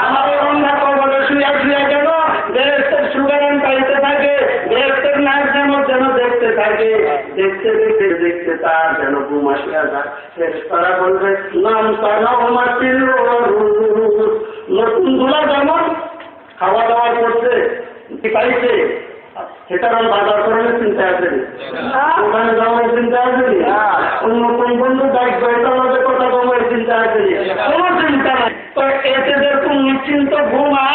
আমার বান্দা কবরে শুয়ে শুয়ে গেল, বেহেশতের সুগারান পাইতে থাকে, বেহেশতের নাচ যেন দেখতে থাকে, দেখতে দেখতে দেখতে তার যেন ঘুম আসিয়া যায়। ফেরেশতারা বলবে, নাম কানাও মাটির নতুন ধুলা যেমন খাওয়া দাওয়া করছে পাইছে, সেটার বাজার করানোর চিন্তা আছে, ওখানে যাওয়ার চিন্তা আছে, অন্য কোন বন্ধু দায়িত্ব আমাদের কথা বলার চিন্তা আছে, কোনো চিন্তা নাই। তো এতে যেরকম নিশ্চিন্ত ঘুমা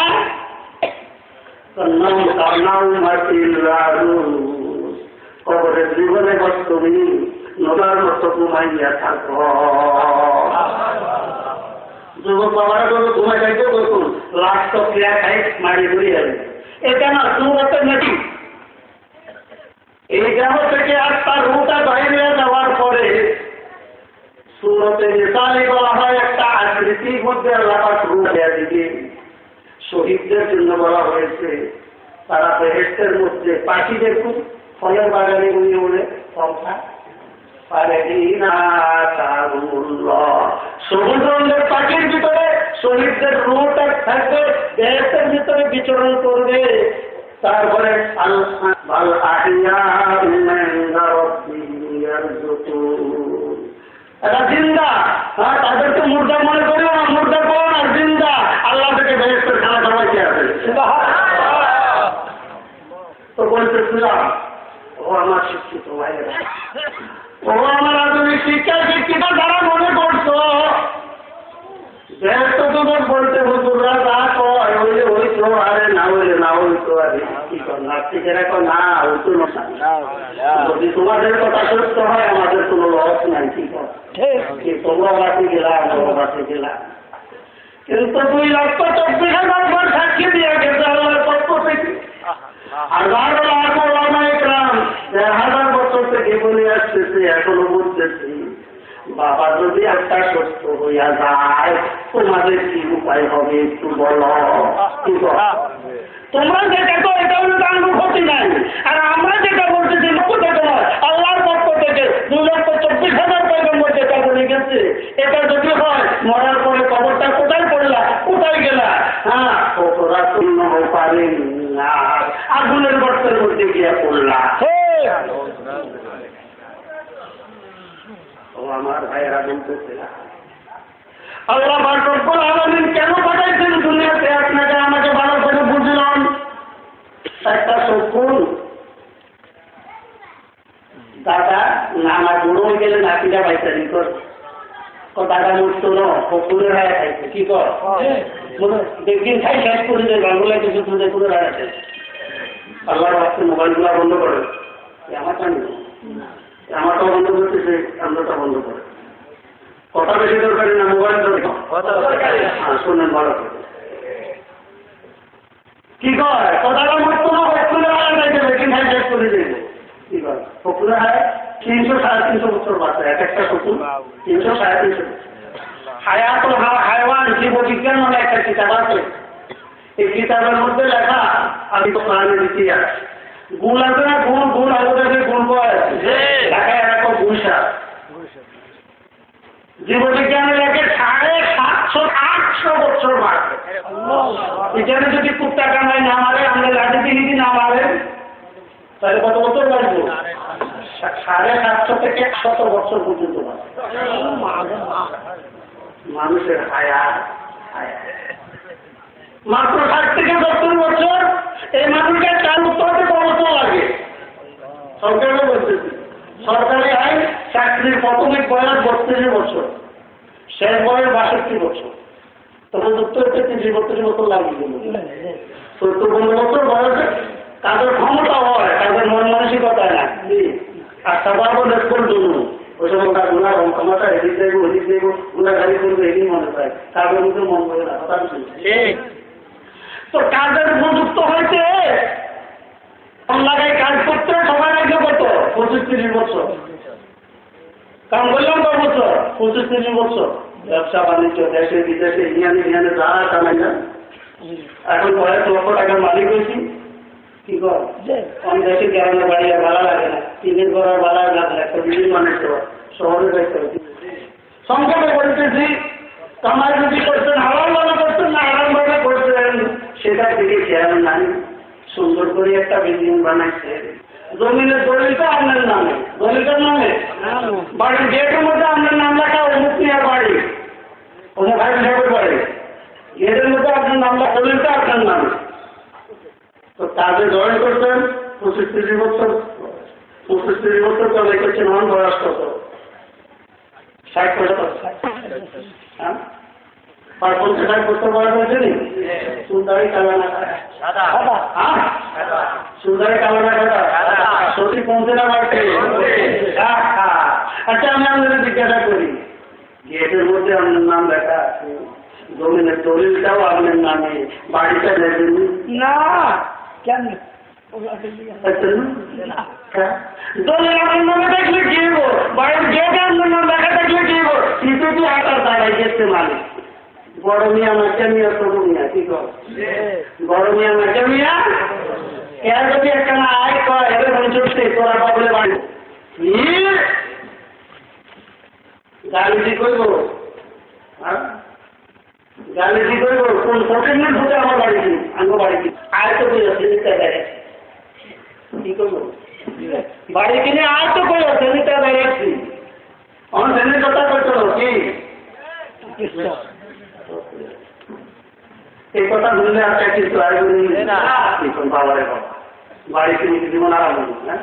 কবরের জীবনে তুমি নদার মতো ঘুমাইয়া থাকো। যুবক বাবারা যখন ঘুমাই যাইতে বলুন, লাস্ট ক্রিয়া খাই মারি ঘুরে যাবে। এটা না সুরতের নাকি এই দেহ থেকে আর তার রুটা বাইরে যাওয়ার পরে সুরতে মিসালি বলা হয়, একটা আকৃতির মধ্যে আল্লাহ পাক রূপ দেয়া দিকে শহীদদের জন্য বলা হয়েছে। তারা বেহেশতের মধ্যে পাখিদের খুব ফলের বাগানে উড়ে উড়ে ফল খায়। সবুজ রঙের পাখির ভিতরে শহীদদের রূপটা থাকবে, বেহেশতের ভিতরে বিচরণ করবে। তারপরে এরা জিন্দা, তাদেরকে মুর্দা মনে করিও না, মুর্দা কোন আর জিন্দা আল্লাহ থেকে বেহেশতের খানা খাওয়াইতে আছে। তো বলতেছিলাম, ও আমার শিক্ষিত ভাইয়েরা, ও আমার আধুনিক শিক্ষিত যারা মনে করছো বেহেশত যুবক বলতে হুজুররা যা কয় হইলে হইতো, আরে না হইলে না হইতো, আরে কি কর নাস্তিকেরা কয় না হইতো না। যদি তোমাদের কথা সত্য হয় আমাদের কোনো লস নাই, ঠিক আছে, তোমরা বাসে গেলা আমরা বাসে গেলাম। কিন্তু 2,24,000 বার সাক্ষী দিয়ে গেছে আল্লাহর পক্ষ থেকে। হাজার লাখ ওলামা ইকরাম 1,000 বছর থেকে বলে আসতেছে, এখনো বলতেছি, বাবা যদি একটা সত্য হইয়া যায় তোমাদের কি উপায় হবে একটু বলো। তোমরা যেটা তো এটা হলো জানবো ক্ষতি নাই, আর আমরা যেটা বলতেছি লোক থেকে নয়, আল্লাহর পক্ষ থেকে 2,24,000 পয়গম্বর যেটা বলে গেছে, এটা যদি হয় মরার পরে কবরটা কোথায় পড়লা, কোথায় গেলা? হ্যাঁ, ওরা শূন্য পারেন না, আগুনের গর্তের মধ্যে গিয়া পড়লা। আমার ভাইয়েরা বলতেছিলাম, আল্লাহ রব্বুল আলামিন কেন পাঠাইছেন দুনিয়াতে আপনাকে আমাকে ভালো করে বুঝলাম। একটা শকুন দাদা নানা বুড়ো হয়ে গেলে নাতিটা বাইচারি কর, দাদা মরতো না শকুনের রায় খাইছে, কি কর দেখদিন খাই শেষ করে দেয়, বাংলা কিছু তুলে করে রাখাচ্ছে। আল্লাহর বাচ্চা মোবাইলগুলো বন্ধ করে, আমারটা নেই, আমারটা বন্ধ করতেছে, আমরাটা বন্ধ করে। কথা বেশি দরকারি না, মোবাইল শোনেন ভালো করে। কি কয় কথাটা মরতো না, হকুলে হায় দেবে, কিন্তু শেষ করে দেবে। কি কয় হকুলে হায় 300-350 বছর বাঁচে এক একটা শকুন, 300-350 বছর। হায়াতুল হায়ওয়ান জীববিজ্ঞান নামে একটা কিতাব আছে। এই কিতাবের মধ্যে লেখা, আমি তো প্রাণের ইতিহাস, গুণ আছে না, গুণ আমাদের গুণ বয়স ঢাকায় এরকম গুণসা জীববিজ্ঞানে লেখে 750-800 বছর বাড়বে। এখানে যদি কুত্তা কামাই না মারে, আমরা লাঠি দিয়ে না মারে, তাহলে কত বছর বাড়বো? 750 থেকে 100 বছর পর্যন্ত বাড়বে। মানুষের হায়া মাত্র 60 থেকে 70 বছর। এই মানুষের চাল উত্তরতে বছর লাগে। সরকারও বলতেছি, সরকারি আইন চাকরির প্রাথমিক বয়স 32 বছর, শেষ বয়স 62 বছর। তো যুক্ত হচ্ছে 30-32 বছর লাগিয়ে গেল। 14-15 বছর বয়সে তাদের ক্ষমতা হয়, তাদের মন মানসিকতা না। আর সবার স্কুল জন্য ওই সময় তার গুণার ক্ষমতা এদিক যাইব ওদিক যাইব, গুণাগাড়ি করবে এদিক মনে পায়, তাদের মধ্যে মন করে না। কথা তো কাজের উপযুক্ত হয়েছে লাগাই কাজ করতে সবাই লাগবে কত 25-30 বছর, কারণ বললাম কত বছর 25-30 বছর ব্যবসা বাণিজ্য দেশে বিদেশে ইহানে যা কামাই না। এখন কয়েক লক্ষ টাকার মালিক হয়েছি, কি কর অনেক দেশে গ্রামে বাড়ি আর ভাড়া লাগে না, টিনের ঘর আর ভাড়া লাগলে একটা বিল্ডিং মানুষ শহরে যাইতে হবে। সংক্ষেপে বলতেছি, কামাই যদি করছেন হারাম ভাবে করছেন না হারাম ভাবে করছেন সেটা দিকে খেয়াল নাই। সুন্দর করে একটা বিল্ডিং বানাইছে, জমিনের দলিলটা আপনার নামে, দলিলটার নামে বাড়ির গেটের মধ্যে আপনার নাম লেখা অমুক নিয়ে বাড়ি, অমুক ভাই সাহেবের বাড়ি, গেটের মধ্যে আপনার নাম লেখা, দলিলটা আপনার নামে। তো কাজে জয়েন করছেন 25-30 বছর, 25-30 বছর চলে করছেন, আমার বয়স কত 60 বছর, হ্যাঁ 50-60 বছর বয়স হয়েছে নি? সুন্দরী কালা না সুন্দরী কালা না সত্যি পৌঁছে না বাড়ছে। আচ্ছা আমি আপনাদের জিজ্ঞাসা করি, গেটের মধ্যে আপনার নাম লেখা আছে, জমিনের দলিলটাও আপনার নামে, বাড়িটা নেবেন না কেন? দলিল আপনার নামে দেখলে কি হবো, বাড়ির গেটে আপনার নাম লেখা দেখলে কি হবো, কিন্তু কি আকার দাঁড়ায় গেছে মালিক বড় মিয়া মাঝে মিয়া ছোট মিয়া, কি কর বড় মিয়া মাঝে মিয়া এর যদি একটা আয় কয় এদের চলছে তোরা পাবলে বাড়ি গালি করব, গালি করব কোন হোটেল না ঢুকে আমার বাড়িতে আঙ্গ বাড়িতে আয় তো কই আছে কি করবো বাড়ি কিনে আয় তো কই আছে দেখছি আমার ফ্যামিলির কথা করছো কি এই কথা বললে একটা কিন্তু বাবার বাড়ি কিনে জীবন আরাম হল। হ্যাঁ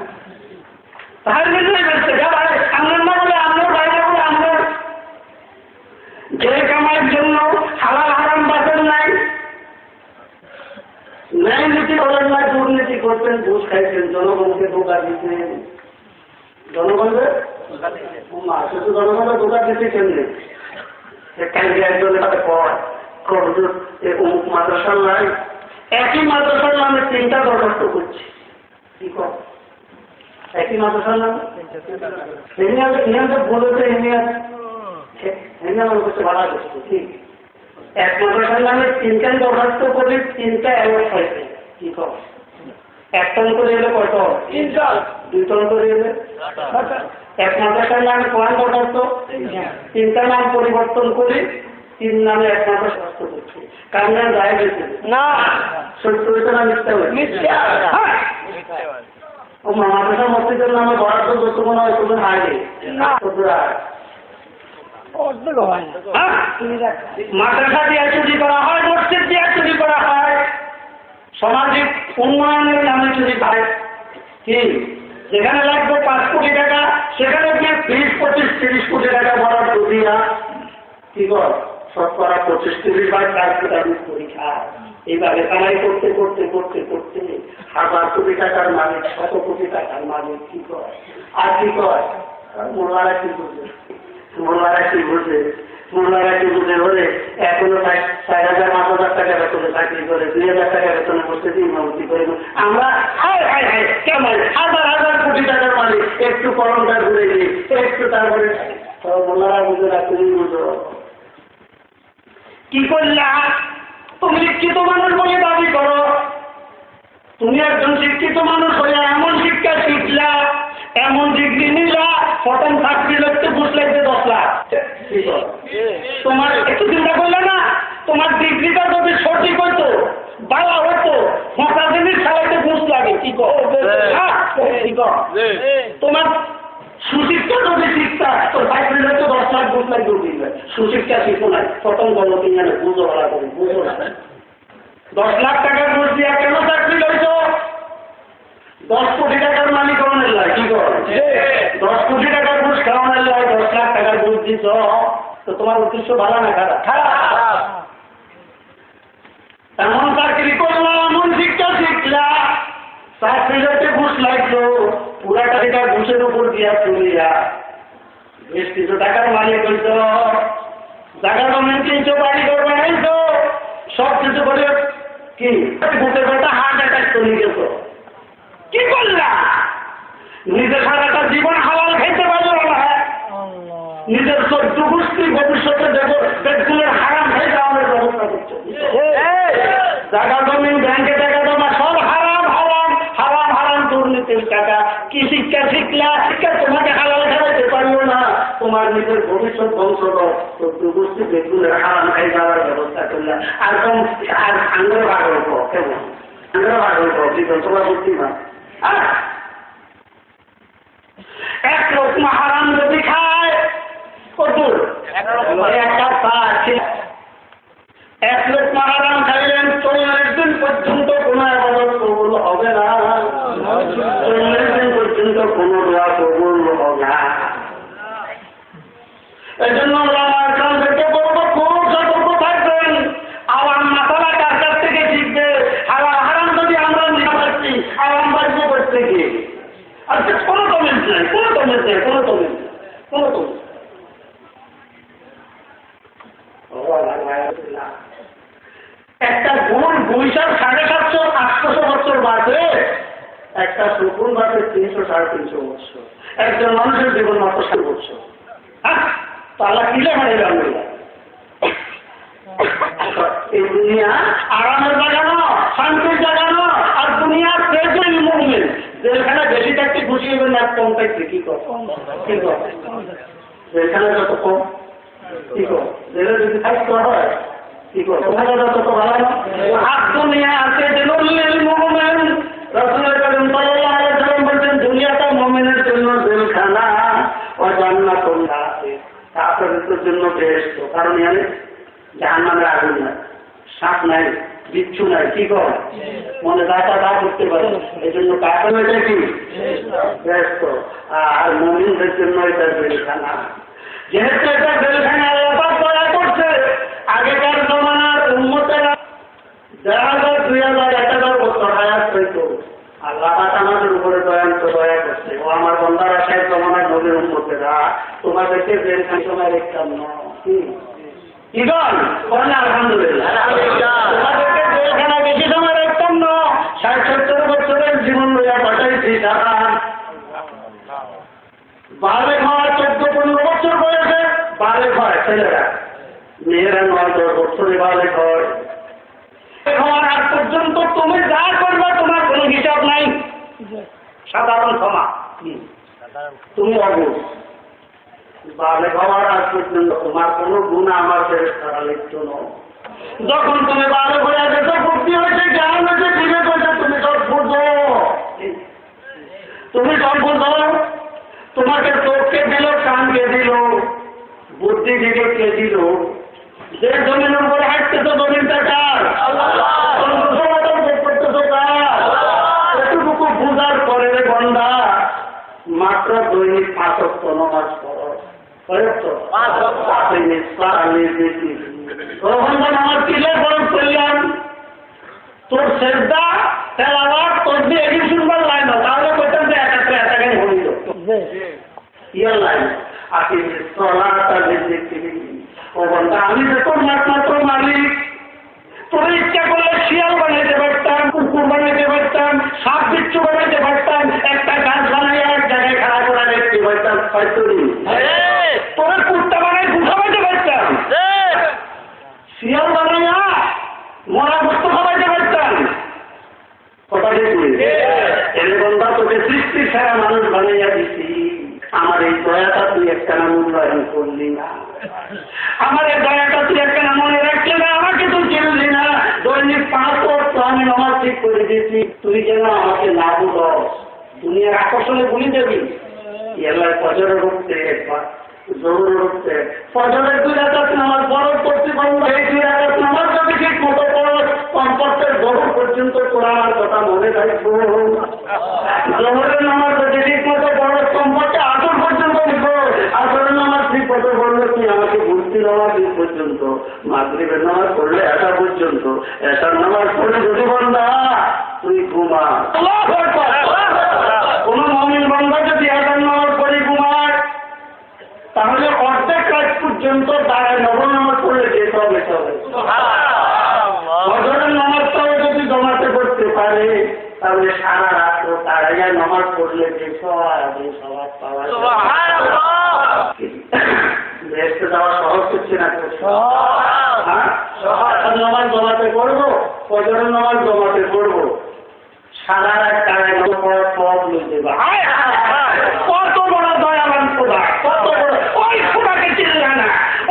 তাহলে আপনার না বলে আপনার বাইরে বলে আপনার যে কামাইয়ের জন্য হালাল হারাম বাঁচেন নাই, ন্যায় নীতি করেন নাই, দুর্নীতি করতেন, ঘুষ খাইছেন, জনগণকে ধোকা দিচ্ছেন, জনগণকে শুধু জনগণকে ধোকা দিতে কেমনি একজনের সাথে পড় অমুক মাদ্রাসার নাই, একই মাদ্রাসার নামে 3টা দরখাস্ত করছি, কি কর একই মাদ্রাসার নামে বলেছে আমার কাছে ভাড়া করছে, ঠিক এক মাদ্রাসার নামে 3টা দরখাস্ত করে 3টা অ্যাওয়ার্ড হয়েছে, কি কর 1 টন করে এলে কত 2 টন করে এলে এক মাদ্রাসার নামে কোরআন দরখাস্ত 3টা নাম পরিবর্তন করে 3 নামে 1 মাদ্রাসা দরখাস্ত করছে, কার নাম যায় গেছে না সত্য হয়েছে না মিথ্যা ও মাদ্রাসা মসজিদের নামে বরাদ্দ যত মনে হয় তোদের আগে মাদ্রাসা দিয়ে চুরি করা হয়, মসজিদ দিয়ে চুরি করা হয়, সামাজিক উন্নয়নের নামে চুরি করে, কি যেখানে লাগবে 5 কোটি টাকা সেখানে গিয়ে 20-25-30 কোটি টাকা বরাদ্দ দিয়া কি কর শতকরা 25-30 বার পরীক্ষা এইভাবে কামাই করতে করতে করতে করতে 1000 কোটি টাকার মালিক 100 কোটি টাকার মালিক, কি কর আর কি কর মোল্লারা কি বুঝে, মোল্লারা কি বুঝে, মোল্লারা কি বুঝে বলে এখনো 4,000-5,000 টাকা বেতনে চাকরি করে 2,000 টাকা বেতনে বসে ইমামতি করে আমরা কেমন 1000 কোটি টাকার মালিক, একটু কলমটা ঘুরে গিয়ে একটু তারপরে মোল্লারা বুঝে না, তুমি বুঝো কি করলা? তুমি শিক্ষিত মানুষ বলে দাবি করো, তুমি একজন শিক্ষিত মানুষ হয়ে এমন শিক্ষা শিখলা, এমন ডিগ্রি নিলা, প্রথম চাকরি লাগতে ঘুষ লাগছে 10 লাখ, তোমার একটু চিন্তা করলে না তোমার ডিগ্রিটা যদি সঠিক হইতো বালা হতো 5 দিনের খেলাতে ঘুষ লাগে, কি কর তোমার সুশিক্ষা যদি শিক্ষা তো চাকরি লাগতো 10 লাখ ঘুষ লাগবে, সুশিক্ষা শিখো নাই প্রথম বলো তুমি বুঝো ভাড়া করি বুঝো না 10 লাখ টাকা ঘুষ দিয়া কেন চাকরি লাগতো? 10 কোটি টাকার মালিক হওয়ার লাই, কি কর 10 কোটি টাকার ঘুষ খাওয়ানোর লাই 10 লাখ টাকার ঘুষ দিছ, তো তোমার উদ্দেশ্য ভালো না খারাপ? এমন চাকরি করলাম, এমন শিক্ষা শিখলা, চাকরিতে ঘুষ লাগলো, পুরা টাকা ঘুষের উপর দিয়া চলিয়া বেশ কিছু টাকার মালিক হইত, জায়গা জমিন কিনছো, বাড়ি ঘর বানাইছো, সব কিছু করে কি বুকে কথা হার্ট অ্যাটাক চলে গেছ। কি করলা? নিজের সারাটা জীবন হালাল খাইতে পারলো না, নিজের চোদ্দ গোষ্ঠী ভবিষ্যতে দেখো পেটগুলোর হারাম খাইতে আমাদের ব্যবস্থা করছে। জায়গা জমিন, ব্যাংকে টাকা জমা সব হারাম হারাম হারাম হারাম, দুর্নীতির টাকা। কি শিক্ষা শিখলা? শিক্ষা তোমাকে হালাল খাওয়াইতে পারলো না, তোমার নিজের ভবিষ্যৎ বংশধর চোদ্দ গোষ্ঠী পেটগুলোর হারাম খাই যাওয়ার ব্যবস্থা করলা। আর কম আর আঙ্গুর ভাগ হইব, কেমন আঙ্গুর ভাগ হইব, কিন্তু তোমার বুদ্ধি না। এক লোকমা হারাম যদি খায় কত একটা আছে, এক লোকমা হারাম খাইলেন 40 দিন পর্যন্ত কোন আবাদত কবুল হবে না, 40 দিন পর্যন্ত কোন দোয়া কবুল হবে না। এই জন্য আমার কাছ থেকে বলবো, খুব সতর্ক থাকবেন। আওয়াম মাসালা কার কাছ থেকে শিখবে? হারাম হারাম যদি আমরা নিয়ে পাচ্ছি, আওয়াম বাড়িতে করতে গিয়ে আচ্ছা কোনো কমেন্ট নাই, কোনো কমেন্ট নেই, কোনো কমেন্ট নেই, কোনো কমেন্ট। একটা গুণ বৈশাখ 750-800 বছর বাদে, একটা শকুন বাদে 300-350 বছর। একজন মানুষের জীবন মাত্র 7 বছর। হ্যাঁ, তাহলে কিলে হারে গেল। এই দুনিয়া আরামের জায়গা না, শান্তির জায়গা না, আর দুনিয়ার প্রেজেন্ট মুভমেন্ট। যেখানে বেশি থাকতে খুশি হবেন না, কম থাকতে কি কর, যেখানে যত কম কি কর, যেটা যদি থাকতে হয় কি কর, ওখানে যত ভালো না। আর দুনিয়া আছে মুভমেন্ট। রাসূল করিম সাল্লাল্লাহু আলাইহি ওয়াসাল্লাম বলছেন, দুনিয়াটা মুমিনের জন্য জেলখানা, ও জান্নাতুল কাফির কাফেরদের জন্য বেহেশত। কারণ জানে জাহান্নামের আগুন নাই, সাপ নাই, বিচ্ছু নাই, কি কর মনে দাতা দা করতে পারে। এই জন্য কাফের এটা কি বেহেশত, আর মুমিনদের জন্য এটা জেলখানা। যেহেতু এটা জেলখানা আল্লাহ দয়া করছে, আগেকার জমানার উম্মতেরা 1000-2000-1000 বছর হায়াত হইত, আল্লাহ আমাদের উপরে দয়া করছে। ও আমার বন্ধারা শেষ জমানার নবীর উম্মতেরা তোমাদেরকে জেলখানা সময় দেখতাম না, কি বল আলহামদুলিল্লাহ, তোমাদেরকে জেলখানা বেশি সময় রাখতাম না, 60-70 বছরের জীবন লইয়া পাঠাইছি। বালে হয় 14-15 বছর বয়সে বালে হয় ছেলেরা, মেয়েরা 9-10 বছরে বালে হয়। হওয়ার আগ পর্যন্ত তুমি যা করবে তোমার কোনো হিসাব নাই, সাধারণ ক্ষমা, তুমি অবুঝ। বালে হওয়ার আগ পর্যন্ত তোমার কোনো গুণ আমার ফেরেশতারা লিখত না। যখন তুমি বালে হয়ে গেছো, বুদ্ধি হয়েছে, জ্ঞান হয়েছে, বিবেক হয়েছে, তুমি সব বুঝো, তুমি সব বুঝো। তোমাকে চোখকে দিল, কানকে দিল, বুদ্ধি বিবেককে দিল। যে জমিনের উপরে হাঁটতেছো, জমিনটা কার? করতেছো কার? এতটুকু বুঝার পরে রে বন্ধা, মাত্র দৈনিক 5 ওয়াক্ত নামাজ পড়ো। নামাজ কিলে ফরজ করলাম, তোর সেজদা তেলাওয়াত তসবিহ এগুলো শুনবার লাইন, তাহলে কইতাম যে একাকে হইল ইয়ার লাইন আপনি সলাটা দেখতে। ও বন্ধা, আমি যে তোর মাত্র মালিক, তোর ইচ্ছা করলে শিয়াল বানাইতে পারতাম, কুকুর বানাইতে পারতাম, সাপ বিচ্ছু বানাইতে পারতাম, একটা গাছ বানাই এক জায়গায় খাড়া করা দেখতে পারতাম, তোর কুত্তা বানাই গুছাবাইতে পারতাম, শিয়াল বানাইয়া মরা বস্তু খাওয়াইতে পারতাম। কথা দেখি এর বন্ধা, তোকে সৃষ্টি ছাড়া মানুষ বানাইয়া দিছি। আমার এই দয়াটা তুই একটা মূল্যায়ন করলি না, আমার এই দয়াটা তুই একটা মনে রাখলি না, আমাকে তুই চিনলি না। দৈনিক 5 ওয়াক্ত আমি নামাজ ঠিক করে দিয়েছি, তুই যেন আমাকে না বুঝস, দুনিয়ার আকর্ষণে ভুলি দেবি। এলাকায় ফজরে উঠতে একবার, জরুর উঠতে ফজরের 2 রাকাত নামাজ ফরজ করতে পারবো। এই 2 রাকাত নামাজ যদি ঠিক মতো ফরজ কমপক্ষে জরুর পর্যন্ত কোরআনের কথা মনে রাখবো। জরুরের নামাজ যদি ঠিক মতো ফরজ কমপক্ষে আসর পর্যন্ত লিখবো, আসরের নামাজ ঠিক কত বললো তুই আমাকে বুঝতে নামাজ দিন পর্যন্ত, মাগরিবের নামাজ পড়লে এটা পর্যন্ত, এটার নামাজ পড়লে যদি বন্ধা তুই ঘুমা। কোন মুমিন বান্দা যদি এটার নামাজ পড়ে ঘুমায় তাহলে অর্ধেক রাত পর্যন্ত দাঁড়ায় নবম নামাজ পড়লে যেতে হবে। ফজরের নামাজটাও যদি জমাতে পড়তে পারে তাহলে সারা রাত্র দাঁড়াইয়া নামাজ পড়লে যে সবাব পাওয়া যায়। বেহেশতে যাওয়া সহজ হচ্ছে না? নামাজ জমাতে পড়বো, ফজরের নামাজ জমাতে পড়বো, সারা রাত দাঁড়ায় নামাজ পড়ার সব লইতে পারে। কত বড় দয়াবান খোদা, কত বড়! ওই খোদাকে চিনলা না,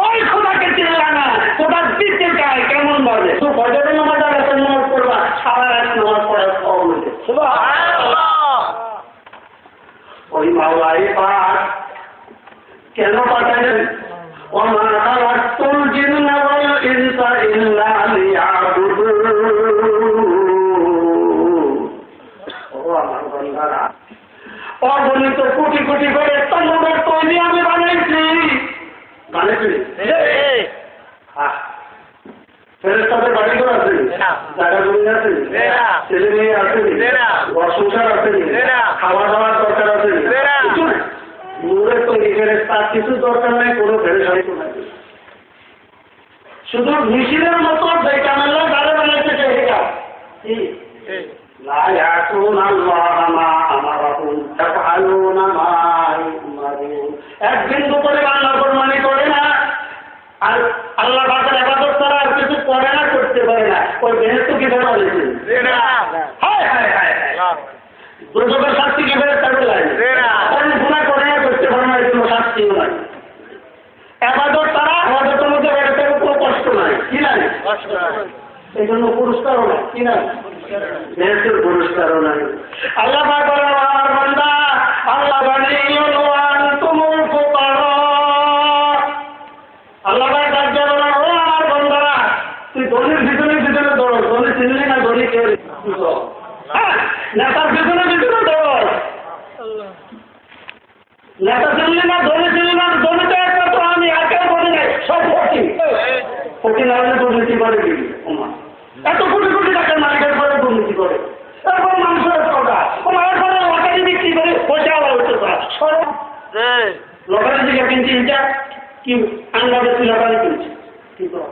ওই খোদাকে চিনলা না, খোদা দিতে চায় কেমন ভাবে? তো ফজরের নামাজ আর একটা নামাজ পড়বা, সারা রাত নামাজ পড়ার সব লইতে। ওই মাওলাই পাক কেন পাঠালেন? وما خلقت الجن والإنس إلا ليعبدون। অগণিত কোটি কোটি করে তন্মদের তৈরি আমি বানাইছি। ফেরেশতাদের বাড়ি ঘর আছে, জায়গা জমি আছে, ছেলে মেয়ে আছে, ঘর সংসার আছে, খাওয়া দাওয়ার দরকার আছে, নূরের তৈরি ফেরেশতা কিছু দরকার নাই, কোনো ফেরেশতা নাই। শুধু মিশিলের মতো বেকামেলা গাড়ি বানাইতে চাহিদা لا يعصون الله ما أمرهم يفعلون ما يؤمرون। এক বিন্দু করে আল্লাহর ফরমানি করে না, আর আল্লাহ পাকের ইবাদত ছাড়া আর কিছু করে না, করতে পারে না। ওই বেহেশত কিভাবে বলেছেন? হায় হায় হায় হায়! দুর্যোগের শাস্তি কিভাবে করবে? কোন গুনাহ করে না, করতে পারে না, কোনো শাস্তিও নাই। ইবাদত ছাড়া ইবাদতের মধ্যে বেরোতে কোনো কষ্ট নাই, কি নাই? এই জন্য পুরস্কারও নাই, কি নাই? বেহেশতের পুরস্কারও নাই। আল্লাহ পাক বলেন, আমার বান্দা আল্লাহ গানিয়্যুন ওয়া আনতুমুল ফুকারা। আল্লাহ পাক ডাক দিয়ে বলেন, ও আমার বান্দারা, তুই ধনীর ভিতরে ভিতরে দৌড়, ধনী চিনলি না, ধনী কে? নেতার ভিতরে ভিতরে দৌড়, নেতা চিনলি না, ধনী চিনলি না, ধনী তো একমাত্র আমি, আর কেউ বলি নাই, সব ফকির না হলে দুর্নীতি করে কি? এত কোটি কোটি টাকার মালিকের পরে দুর্নীতি করে, তারপরে মানুষের কথা ও মায়ের পরে লটারি বিক্রি করে পয়সা আবার উঠতে পারে। লটারি দিকে কিনছি ইটা কি আন্ডা বেশি লটারি কিনছে, কি করা?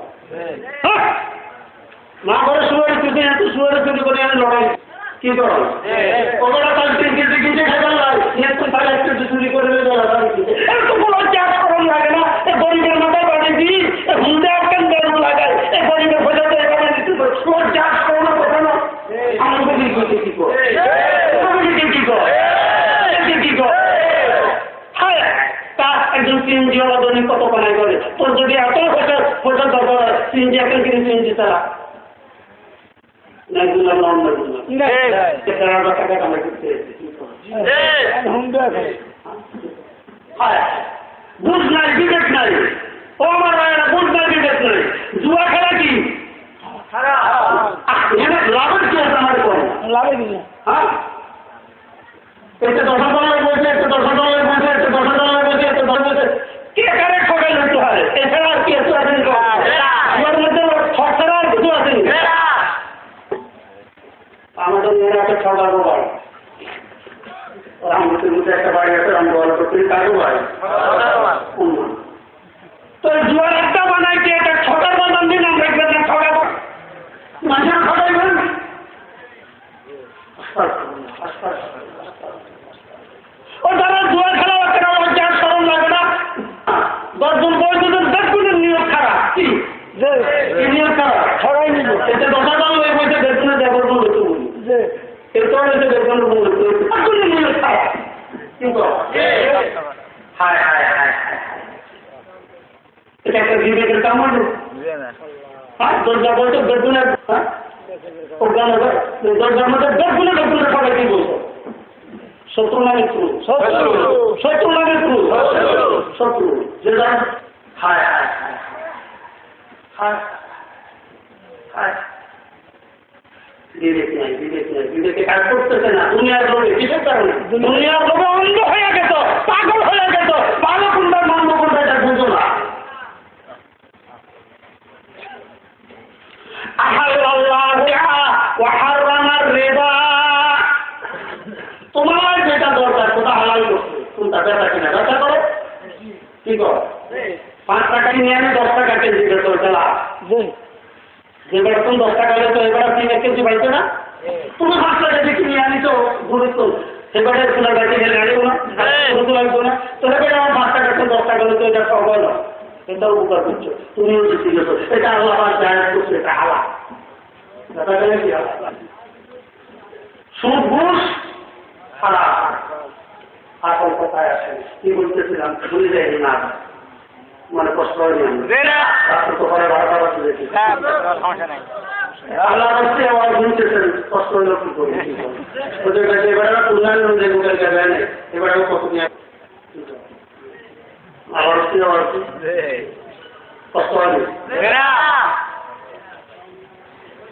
মা করে শুয়ারে চুরি, এত শুয়ারে চুরি করে আমি লটারি কি করা? ওরা তার কিনতে কিনতে খেতে লাগে, তাহলে একটু চুরি করে লটারি কিনছে। এত কোনো চাষ করার লাগে না, এ গরিবের মাথায় বাড়ি দিই, হুন্ডে আটকান বেরো লাগায়, এ গরিবের বোঝাতে এভাবে নিতে পারে। তোর চাষ করো না, কথা না আমাকে কি করতে কি কর, কি কর, কি কর? হ্যাঁ, তা একজন সিএনজি আলাদা কত কামাই করে। তোর যদি এত হোটেল দরকার সিএনজি একটা কিনে সিএনজি তারা টাকা কামাই করতে বুঝ নাই, বিবেক নাই। ও আমার ভাইয়েরা, বুঝ নাই, বিবেক নাই। জুয়া খেলা কি লাভের কি আছে? আমার লাভে কি? হ্যাঁ, একটা $10 বলছে, একটা $10 বলছে, একটা $10 বলছে, একটা $10 বলছে। কে কারে ঠকাই হতে হয়? এছাড়া আর কি আছে? আমার মধ্যে ঠকছাড়া আর কিছু আছে? আমাদের মেয়েরা একটা ঠকাবো বাড়ি, রামগতির মধ্যে একটা বাড়ি আছে, আমি বলা করতে কারো বাড়ি। তো জুয়ার একটা বানাইছে, এটা ঠকার বানান দিন, আমরা একবার ঠকাবো, মানুষের ঠকাইবেন। ও যারা জুয়া খেলা হচ্ছে না, ওর যার সরম লাগে না, 10 জন বয়স 10 গুণের নিয়োগ খারাপ। কি নিয়োগ খারাপ? ঠকাই নিব, এটা $10 হয়ে বলছে 10 গুণে দেবর বলতে বলি, এরপর হয়েছে 10 গুণের বলতে নিয়োগ খারাপ। কিন্তু হায় হায় হায় হায়, এটা একটা বিবেকের কাম হল। দরজা বলছে 10 গুণের, দরজার মধ্যে 10 গুণে সবাই কি বলছো? শত্রু না মিত্র? শত্রু না মিত্র? শত্রু। যে হায় হায় হায় হায় হায়, বিবেক নাই, বিবেক নাই, বিবেকে কাজ করতেছে না। দুনিয়ার লোভে, কিসের কারণে? দুনিয়ার লোভে অন্ধ হয়ে গেত, পাগল হয়ে গেত, ভালো কোনটা মন্দ কোনটা এটা বুঝো ব্যথা কিনা ব্যথা করো কি করো 5 টাকা নিয়ে আমি 10 টাকা কেজি বের করতে লাভ যে বেতন 10 টাকা হলে তো এবার 3 কেজি পাইতো না তুমি 5 টাকা কেজি নিয়ে আনি তো গুরুত্ব সেবারে খোলা গাড়ি গেলে আনিও না গুরুত্ব লাগতো না তো এবার আমার 5 টাকা 10 টাকা হলে তো এটা সবাই না এটাও উপকার করছো তুমিও জিতে গেছো এটা আল্লাহ আমার জায়গা করছে এটা আলা ব্যথা গেলে কি আলা সুদ ঘুষ হারাম আসল কথায় আসে কি বলতেছিলাম ভুলে যাই না মানে কষ্ট হয়নি রাত্রে তো পরে ভাড়া ভাড়া দেখি আল্লাহ রাস্তে আবার ঘুরতেছেন কষ্ট হইল কি করি ওদের কাছে এবারে উন্নয়ন অনুযায়ী ওদের কাছে নেই এবারে কত নিয়ে আবার আবার কষ্ট হয়নি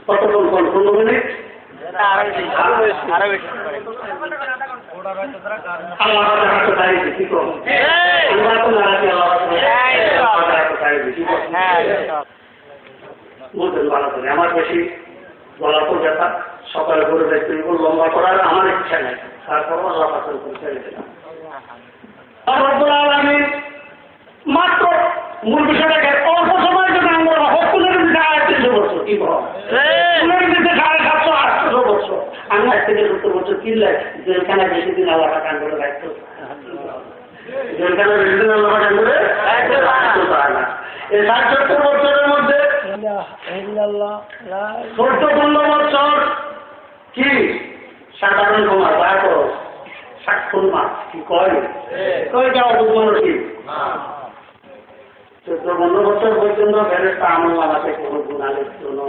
কতক্ষণ 15 মিনিট আমার বেশি গলা তো ব্যথা সকালে করে দেখতে লম্বা করার আমার ইচ্ছা নেই তারপর আল্লাহ পাকের উপর ছেড়ে দিলাম মাত্র মূল বিষয়টাকে অল্প সময়ের জন্য আমরা হকুলের দিতে 300 বছর কি বল দিতে 750-800 বছর আমি 1 থেকে 70 বছর কিনলে যেখানে বেশি দিন আল্লাহ কান করে রাখতো যেখানে বেশি দিন আল্লাহ কান করে রাখতে পারে না এই 60-70 বছরের মধ্যে 14-15 বছর কি সাধারণ তোমার দয়া করো 60 মাস কি কয় যাও বুঝবো কি 14-15 বছর পর্যন্ত ফেরেশতা আমল নামাতে কোনো গুনাহ লিখত না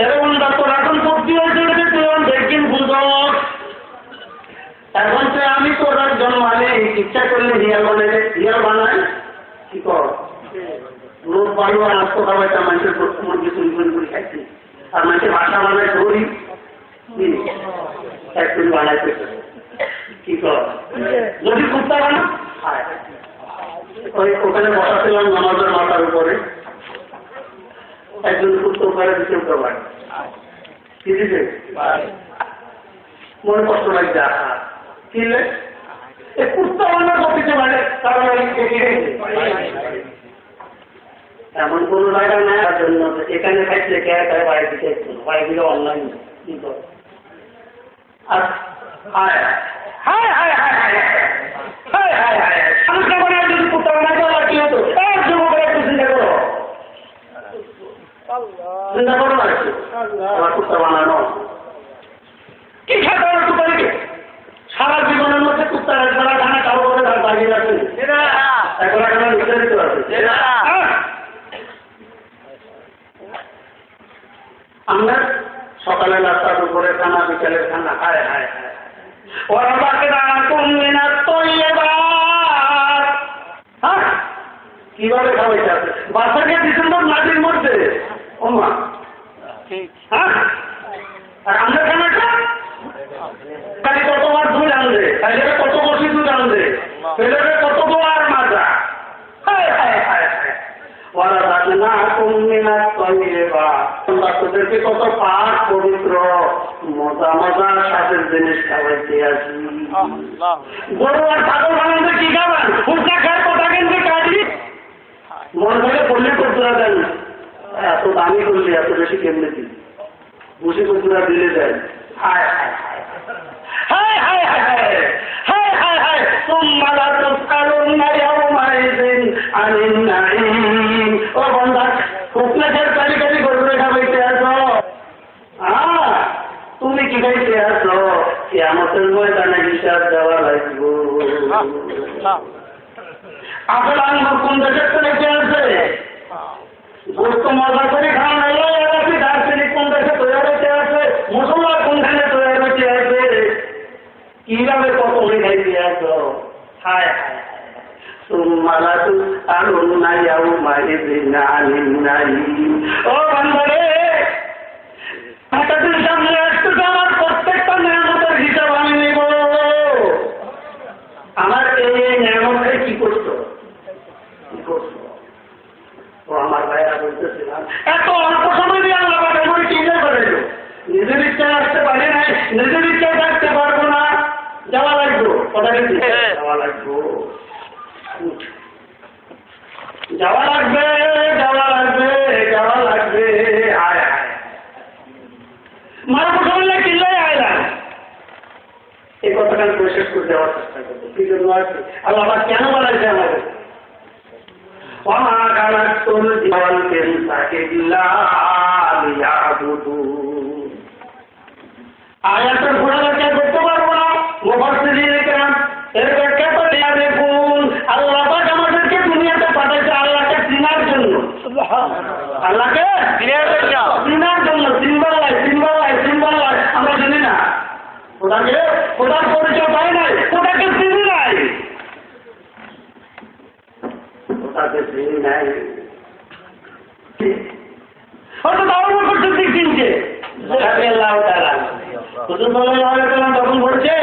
এরকম ডাক্তার এখন সত্যি হয়েছে তুই দেখবেন বুঝো এখন তো আমি তো ওরা জন্মালে ইচ্ছা করলে হিয়াল বানায় কি কর রোদ বালু আর আস্ত খাবার তার মানুষের প্রথম কিছু করে খাইছি আর মানুষের ভাষা বানায় ধরি ফ্যাক্টরি বানাইতে কি কর যদি কুত্তা বানা ওখানে বসাছিলাম নামাজের মাথার উপরে একজন কুত্তা উপরে দিতে উঠতে পারে কি দিতে মনে কষ্ট লাগছে আহা কিনলে কুত্তা বানার করতে পারে কারণ এমন কোন জায়গা নেই তার জন্য এখানে খাইছে কে খায় বাইরে দিতে বাইরে দিলে অনলাইন কি করে আর হায় হায় হায় হায় হায় হায় হায় হায় সংস্থা বানায় যদি কুত্তা বানায় তো আর কি হতো এক যুবকের একটু চিন্তা করো চিন্তা করো না আমার কুত্তা বানানো কি খেতে হবে কুত্তারিকে সারা জীবনের মধ্যে কুত্তার একবার খানা কারো করে তার বাগিয়ে রাখছে একবার খানা নির্ধারিত আছে আমরা সকালে নাস্তা দুপুরে খানা বিকালের খানা হায় হায় হায় ওরা বাকি কিভাবে খাওয়াইতে আছে বাচ্চাকে ডিসেম্বর মাসের মধ্যে ওমা হ্যাঁ আর আমরা খানাটা খালি কতবার দুধ আনবে তাই কত বসি দুধ আনবে ছেলেকে কত দোয়ার মাজা হায় হায় হায় হায় ওরা থাকে না কুমিনা তৈবা তোদেরকে কত পাক পবিত্র মজা মজার সাথে জিনিস খাওয়াইতে আসি গরু আর ছাগল বানাতে কি খাবেন ফুটনা খায় কথা কিন্তু কাটি মন থেকে পড়লে করতে দেন এত দামি করলে এত বেশি কেমনে দিন বসে কুকুরা দিলে দেন হায় হায় হায় হায় হায় হায় হায় হায় হায় তোমরা তো কারণ নাই আমাদের আনিন নাই ও বন্ধা ফুটনাছের কালি কালি গরুরে খাবাইতে আসো তুমি কি খাইতে আসো কিয়ামতের ময়দানে হিসাব দেওয়া লাগব আসলে আমি কোন দেশের থেকে আছে গোস্ত মজা করে খাওয়া এলাকি দার্জিলিং কোন দেশে তৈরি হইতে আছে মুসলমান কোনখানে তৈরি হইতে আছে কিভাবে কত হয়ে খাইতে আসো হায় হায় ও বান্ধবে সামনে আসতে আমার প্রত্যেকটা নিয়ামতের হিসাব আমি নেব আমার এই নিয়ামতে কি করছো ও আমার ভাইরা বলতেছিলাম এত অল্প সময় দিয়ে আল্লাহ পাঠাবো চিন্তা করে নিজের ইচ্ছায় আসতে পারি নাই নিজের ইচ্ছায় থাকতে পারবো না যাওয়া লাগবো কথা কি যাওয়া লাগবে যাওয়া লাগবে যাওয়া লাগবে যাওয়া লাগবে আয় আয় মারবো শুনলে কিনলে আয় না এই কথাটা আমি শেষ করে দেওয়ার চেষ্টা করবো কি জন্য আছে আল্লাহ আবার কেন বলাইছে আমাদের وما خلقت الجن والإنس إلا ليعبدون আয়াতের পুরো ব্যাখ্যা করতে পারবো না মুফাসসিরিন কেরাম এর ব্যাখ্যা করে দেখুন আল্লাহ পাক আমাদেরকে দুনিয়াতে পাঠাইছে আল্লাহকে চিনার জন্য আল্লাহকে চিনার জন্য সিম্বল আমরা জানি না ওটাকে খোদার পরিচয় পাই নাই ওটাকে চিনি নাই ওটাকে চিনি নাই হয়তো তাও করতে চিনছে আল্লাহ তাআলা তখন বলছে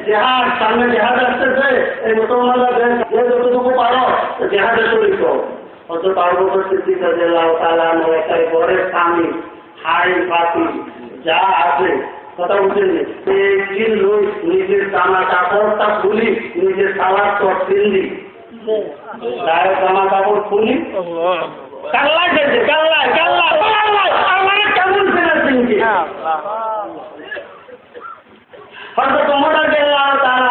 জেহাদ সামনে জেহাদ আসতেছে এই মুসলমানরা যতটুকু পারো জেহাদে শরীক হয়তো তাও করতে আল্লাহ তাআলা একটা ঘরের স্বামী হাই পাতি যা আছে কথা বুঝলেন নিজের জামা কাপড়টা খুলি নিজের সালাদ চট চিন্দি গায়ের জামা কাপড় খুলি কাল্লা খেয়েছে কাল্লা কেমন ফেলে চিনছি হয়তো তোমরা গেলাম তারা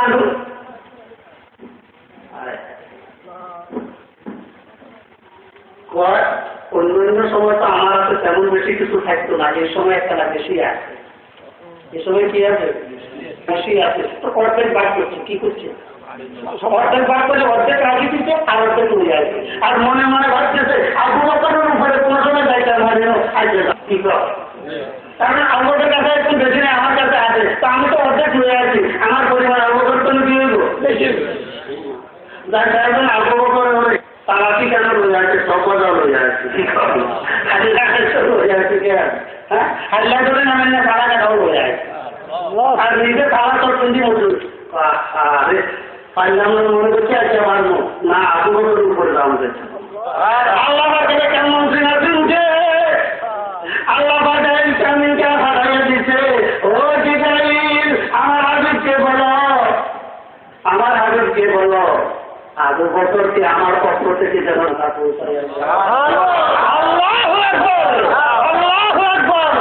অন্য সময় তো আমার হাতে তেমন বেশি কিছু থাকতো না এই সময় একটা বেশি আছে এই সময় কি আছে বেশি আছে তো অর্ধেক বাদ করছে কি করছে অর্ধেক বাদ করে অর্ধেক রাখি দিচ্ছে আর অর্ধেক উড়ে আছে আর মনে মনে ভাবতেছে আবু বকরের উপরে কোনো সময় যাইতে আমার যেন আসবে না কি কর কারণ আবু বকরের কাছে একটু বেশি নেই আমার কাছে আছে তো আমি তো অর্ধেক উড়ে আছি আমার পরিবার আবু বকর তো কি হইব বেশি যার কারণে আবু বকর তালাকি কেন রয়ে আছে সবজাও রয়ে আছে কি কর রয়ে আছে কে হ্যাঁ হাল্লা করে নামেন না তারা কাটাও রয়ে আছে আর নিজে তারা তো চিন্তি মজুর আরে পাইলাম মনে করছে আজকে মারবো না আবু বকরের উপরে দাম দিচ্ছে আল্লাহ পাকে কেমন সিনাতে উঠে আল্লাহ পাকে ইসলামীকে ফাটাইয়া দিচ্ছে ও জিবরাইল আমার হাবিবকে বলো আবু বকরকে আমার পক্ষ থেকে যেন তা পৌঁছায় আল্লাহু আকবার আল্লাহু আকবার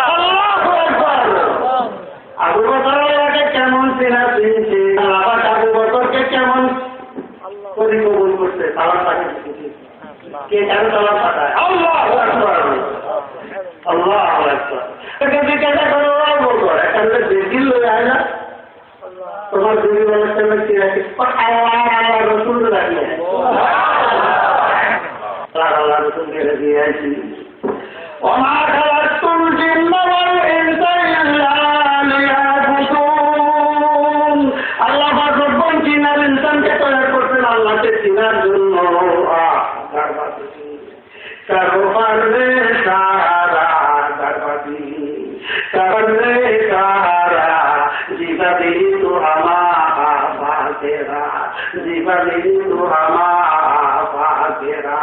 আল্লাহু আকবার আবু বকরকে কেমন চেনা চিনছে আবার আবু বকরকে কেমন পরিকল্পনা করছে সালাম পাঠিয়েছে কে কেন সালাম পাঠায় আল্লাহু আকবার আল্লাহু আকবার এটা জিজ্ঞাসা করো আবু বকর এখান থেকে বেশি লয়ে আয় না তোমার দুই বেলার সামনে কি রাখি আল্লাহ রসুল রাখলে আল্লাহ রসুলকে দিয়ে আছি وما خلقت الجن والإنس إلا ليعبدون আল্লাহ পাক রব্বুল জিন্নাল ইনসানকে তৈরি করতেন আল্লাহকে চিনার জন্য কারবারে সারা দরবাদি কারবারে সারা জীবনে তো আমার তেরা জীবনে তো আমার তেরা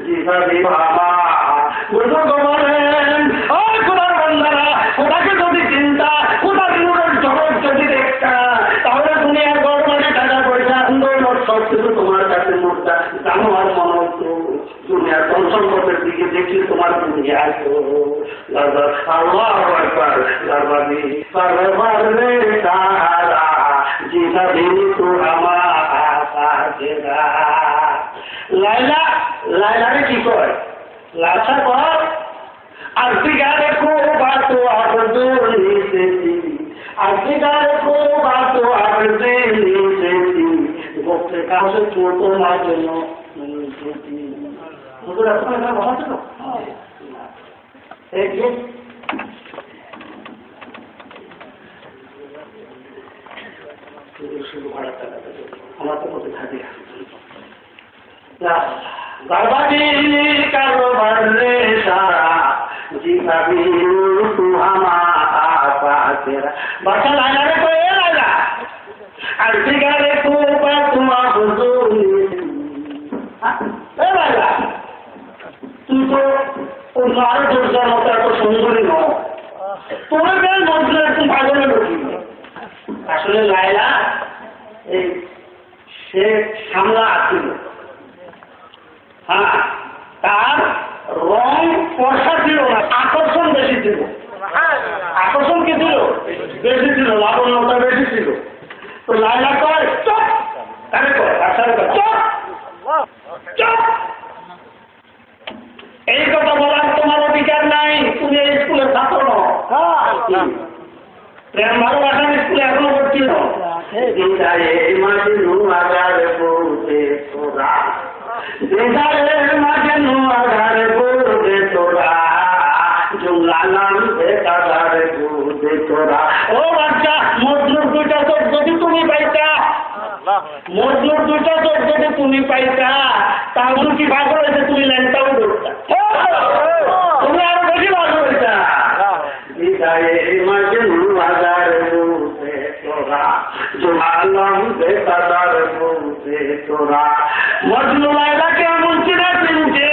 জীবনে আমার বুঝো বলেন ও খোদার বান্দারা খোদাকে যদি চিন্তা খোদার নূরের জগৎ যদি দেখতা তাহলে দুনিয়ার গড়মানে টাকা পয়সা আন্দোলন সব কিছু তোমার কাছে মুদ্রা জানো আর মনে হতো দুনিয়ার ধন সম্পদের দিকে দেখলে তোমার দুনিয়া আসো আল্লাহু আকবার দরবারি সরবরে সারা জীবনে তো আমার তেরা লাইলারে কি কয় লাছা কর আজগারে কো বাতো আবদু নিসেতি আজগারে কো বাতো আবদু নিসেতি গোপে কাছে ছোট না জন্য নিসেতি হুজুর আপনারা এটা বলছেন না এই যে শুধু ভাড়া টাকা আমার তো কত থাকে না বাবাজি কারবারে সারা জীবনে তু আমার তেরা বাচ্চা লাগারে তো এ লাগা আর জিগারে কো বা তোমার হুজুর এ লাগা তুই তো ওই আর দরজার মতো এত সুন্দরী নয় তোর বেল বদলে একটু পাগলের লোক আসলে লাইলা এই সে সামলা ছিল, হ্যাঁ, তার রং ফর্সা ছিল না, আকর্ষণ বেশি ছিল। আকর্ষণ কি ছিল? বেশি ছিল, লাবণ্যতা বেশি ছিল। তো লাইলা কয় চপ, তাকে কয় চপ চপ, এই কথা বলার তোমার অধিকার নাই, তুমি এই স্কুলের ছাত্র নও। প্রেম ভালোবাসার স্কুলে এখনো ভর্তি নও। মাঝে নুয়াগার পড়বে তোরা, মাঝে নুয়াগার পড়বে তোরা, জুমলা নাম বেকার পড়বে তোরা। ও বাচ্চা, মজনুর দুইটা চোখ যদি তুমি পাইতা, মজনুর দুইটা চোখ যদি তুমি পাইতা, তাহলে কি ভাগ হয়েছে তুমি ল্যাংটাও ধরতা, তুমি আরো বেশি ভাগ হইতা। মাঝে নুয়াগার পড়বে তোরা, জুমালাম বেকার পড়বে তোরা। মজনু লাইলাকে এমন চিনা চিনছে,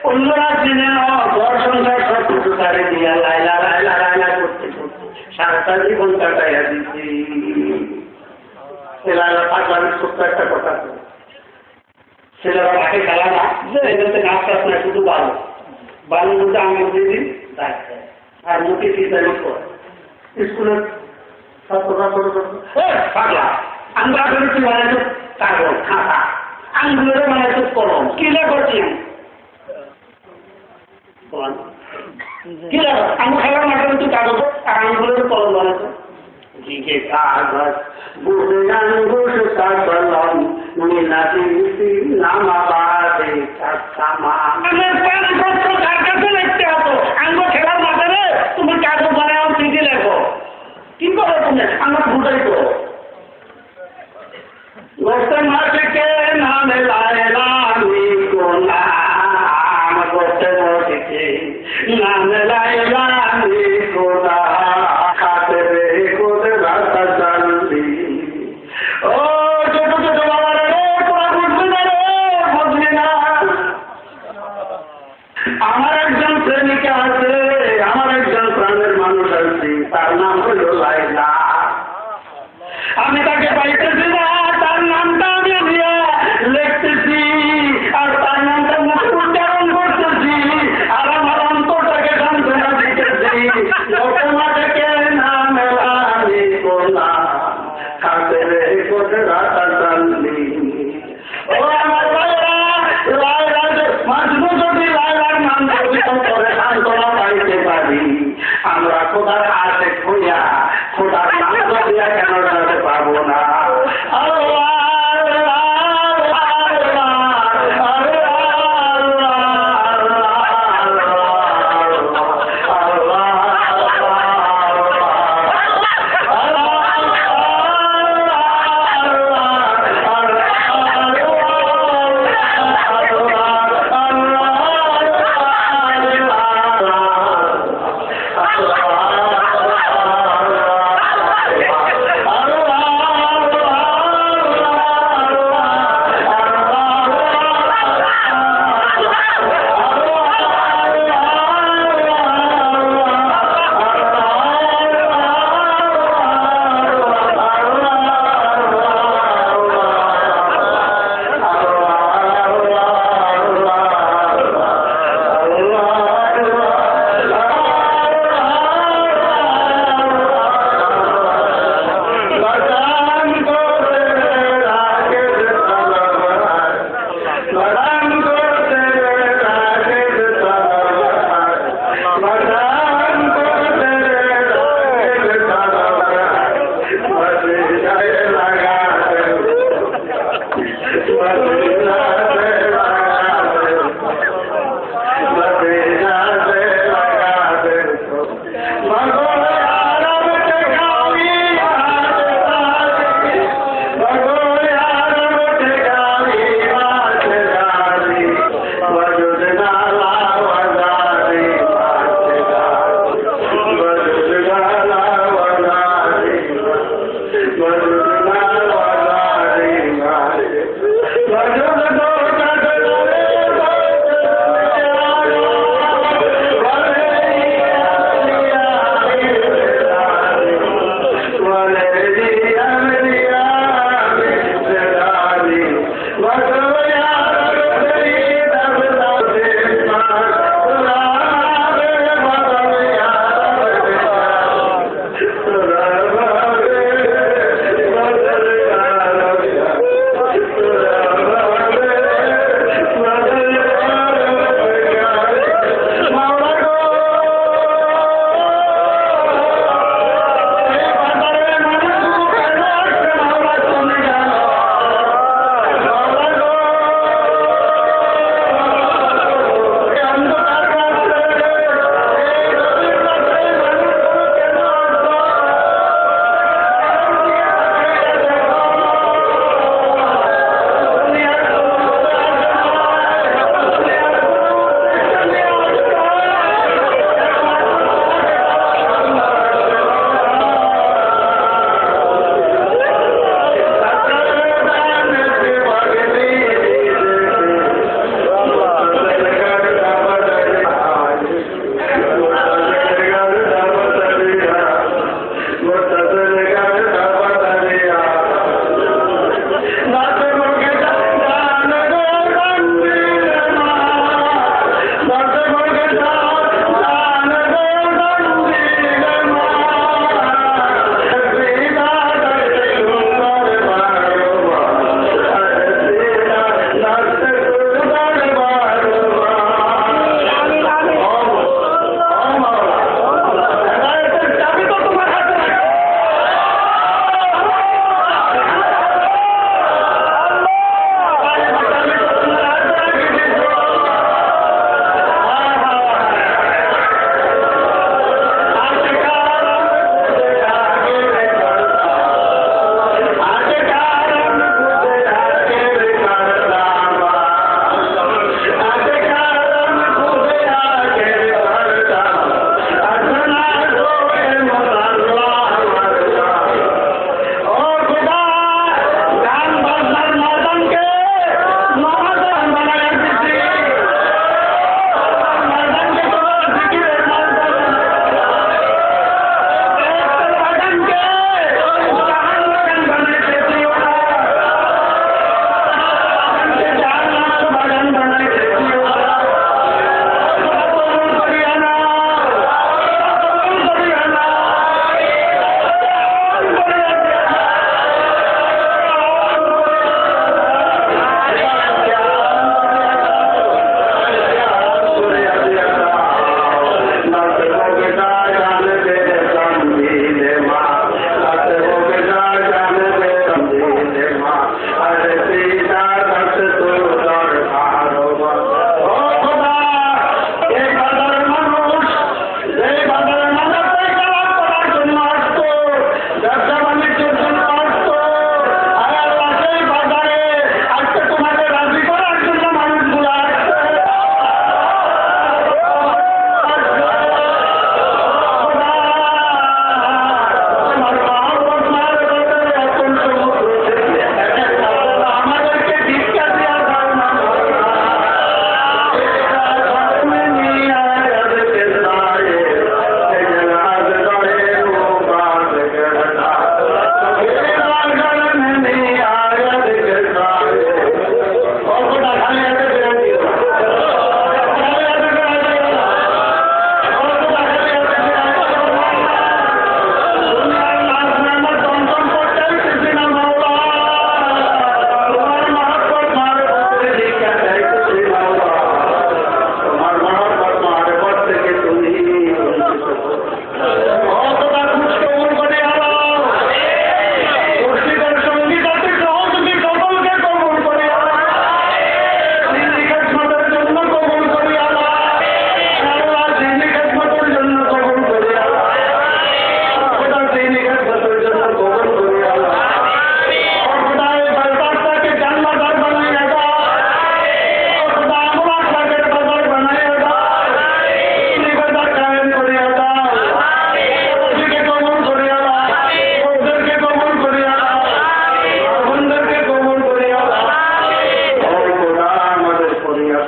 অন্যরা চিনে না। ঘর সংসার সব কিছু তারে দিয়া লাইলা লাইলা লাইলা করতে করতে সারাটা জীবন কাটাইয়া দিচ্ছি। ছেলেরা পাগলামি ছোট্ট একটা কথা, ছেলেরা মাঠে খেলা না, এগুলোতে গাছ টাছ না, শুধু বালু, বালুর মধ্যে আঙুল দিয়ে দিন আর মুখে চিন্তানি করে। স্কুলের ছাত্ররা ছোট ছোট পাগলা, আমরা বেরোচ্ছি বানাইছো কাগজ খাতা, আঙ্গুলের বানাইছো কলম, কি লেখছি কি লেখ, আমি খেলার মাঠে তুই কাগজ আর আঙ্গুলের কলম বানাইছো। জিকে কাগজ বুঝে আঙ্গুল কা কলম মিলাতি নামা বাদে কামা। আমার পানিপত্র কার কাছে লিখতে হতো, আঙ্গুল খেলার মাঠে রে তুমি কাগজ বানাও, চিঠি লেখো, কি করো তুমি? আমার বুঝাই তো গোস্তে মাটিকে নামে লাইলামি গোলাম, গোস্তে মাটিকে নামে লাইলামি গোলাম, খাতে রে কোদে রাস্তা জলদি। ও ছোট ছোট বাবা রে, তোরা বুঝবি না রে, বুঝবি না। আমার একজন প্রেমিকা আছে, আমার একজন প্রাণের মানুষ আছে, তার নাম হলো লাইলা।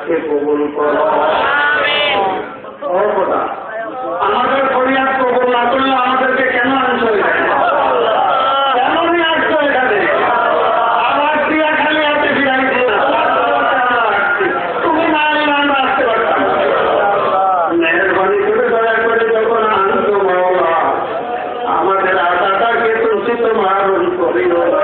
ফরিয়াদকে কবুল করো। ও খোদা, আমাদের ফরিয়াদ কবুল না করলে আমাদেরকে কেন আনছো এখানে? কেন নিয়ে আসছো এখানে? আবার দিয়া খালি হাতে ফিরাইছি না, তুমি না এলে আমরা আসতে পারতাম। মেহরবানি করে দয়া করে যখন আনছো মাওলা, আমাদের আশাটাকে তুমি তোমার করিও না।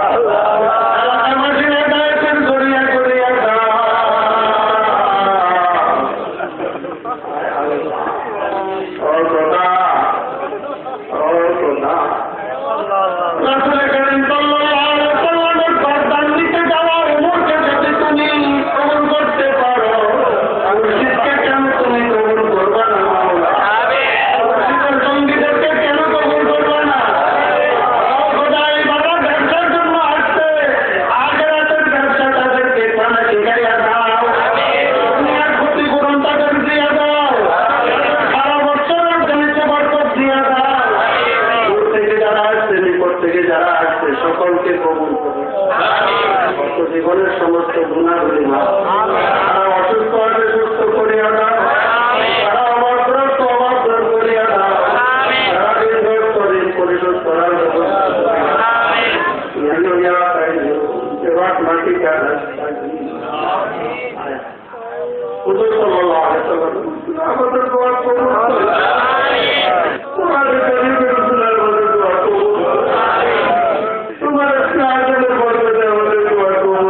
সকলকে কবুল করো। জীবনের সমস্ত গুণাগুলি মাফ, অসুস্থ হলে সুস্থ করিয়া দাও, তারা অবাগ্রস্ত অবাগ্র করিয়া দাও, তারা ঋণগ্রস্ত ঋণ পরিশোধ করার ব্যবস্থা মাটি হুজুর সাল্লাল্লাহু আলাইহি ওয়াসাল্লাম আমাদের দোয়া করুন, তোমাদের গরীবের রসুলের মধ্যে দোয়া করুন, তোমার আয়োজনের বরকতে আমাদের দোয়া করুন।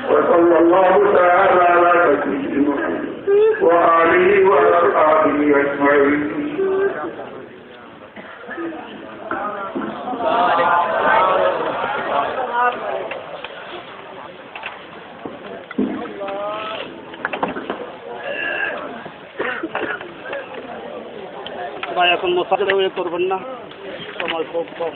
وصلى الله تعالى على نبينا محمد وآله وأصحابه أجمعين. ভাই এখন মোসাফির হয়ে করবেন না, সময় খুব কম।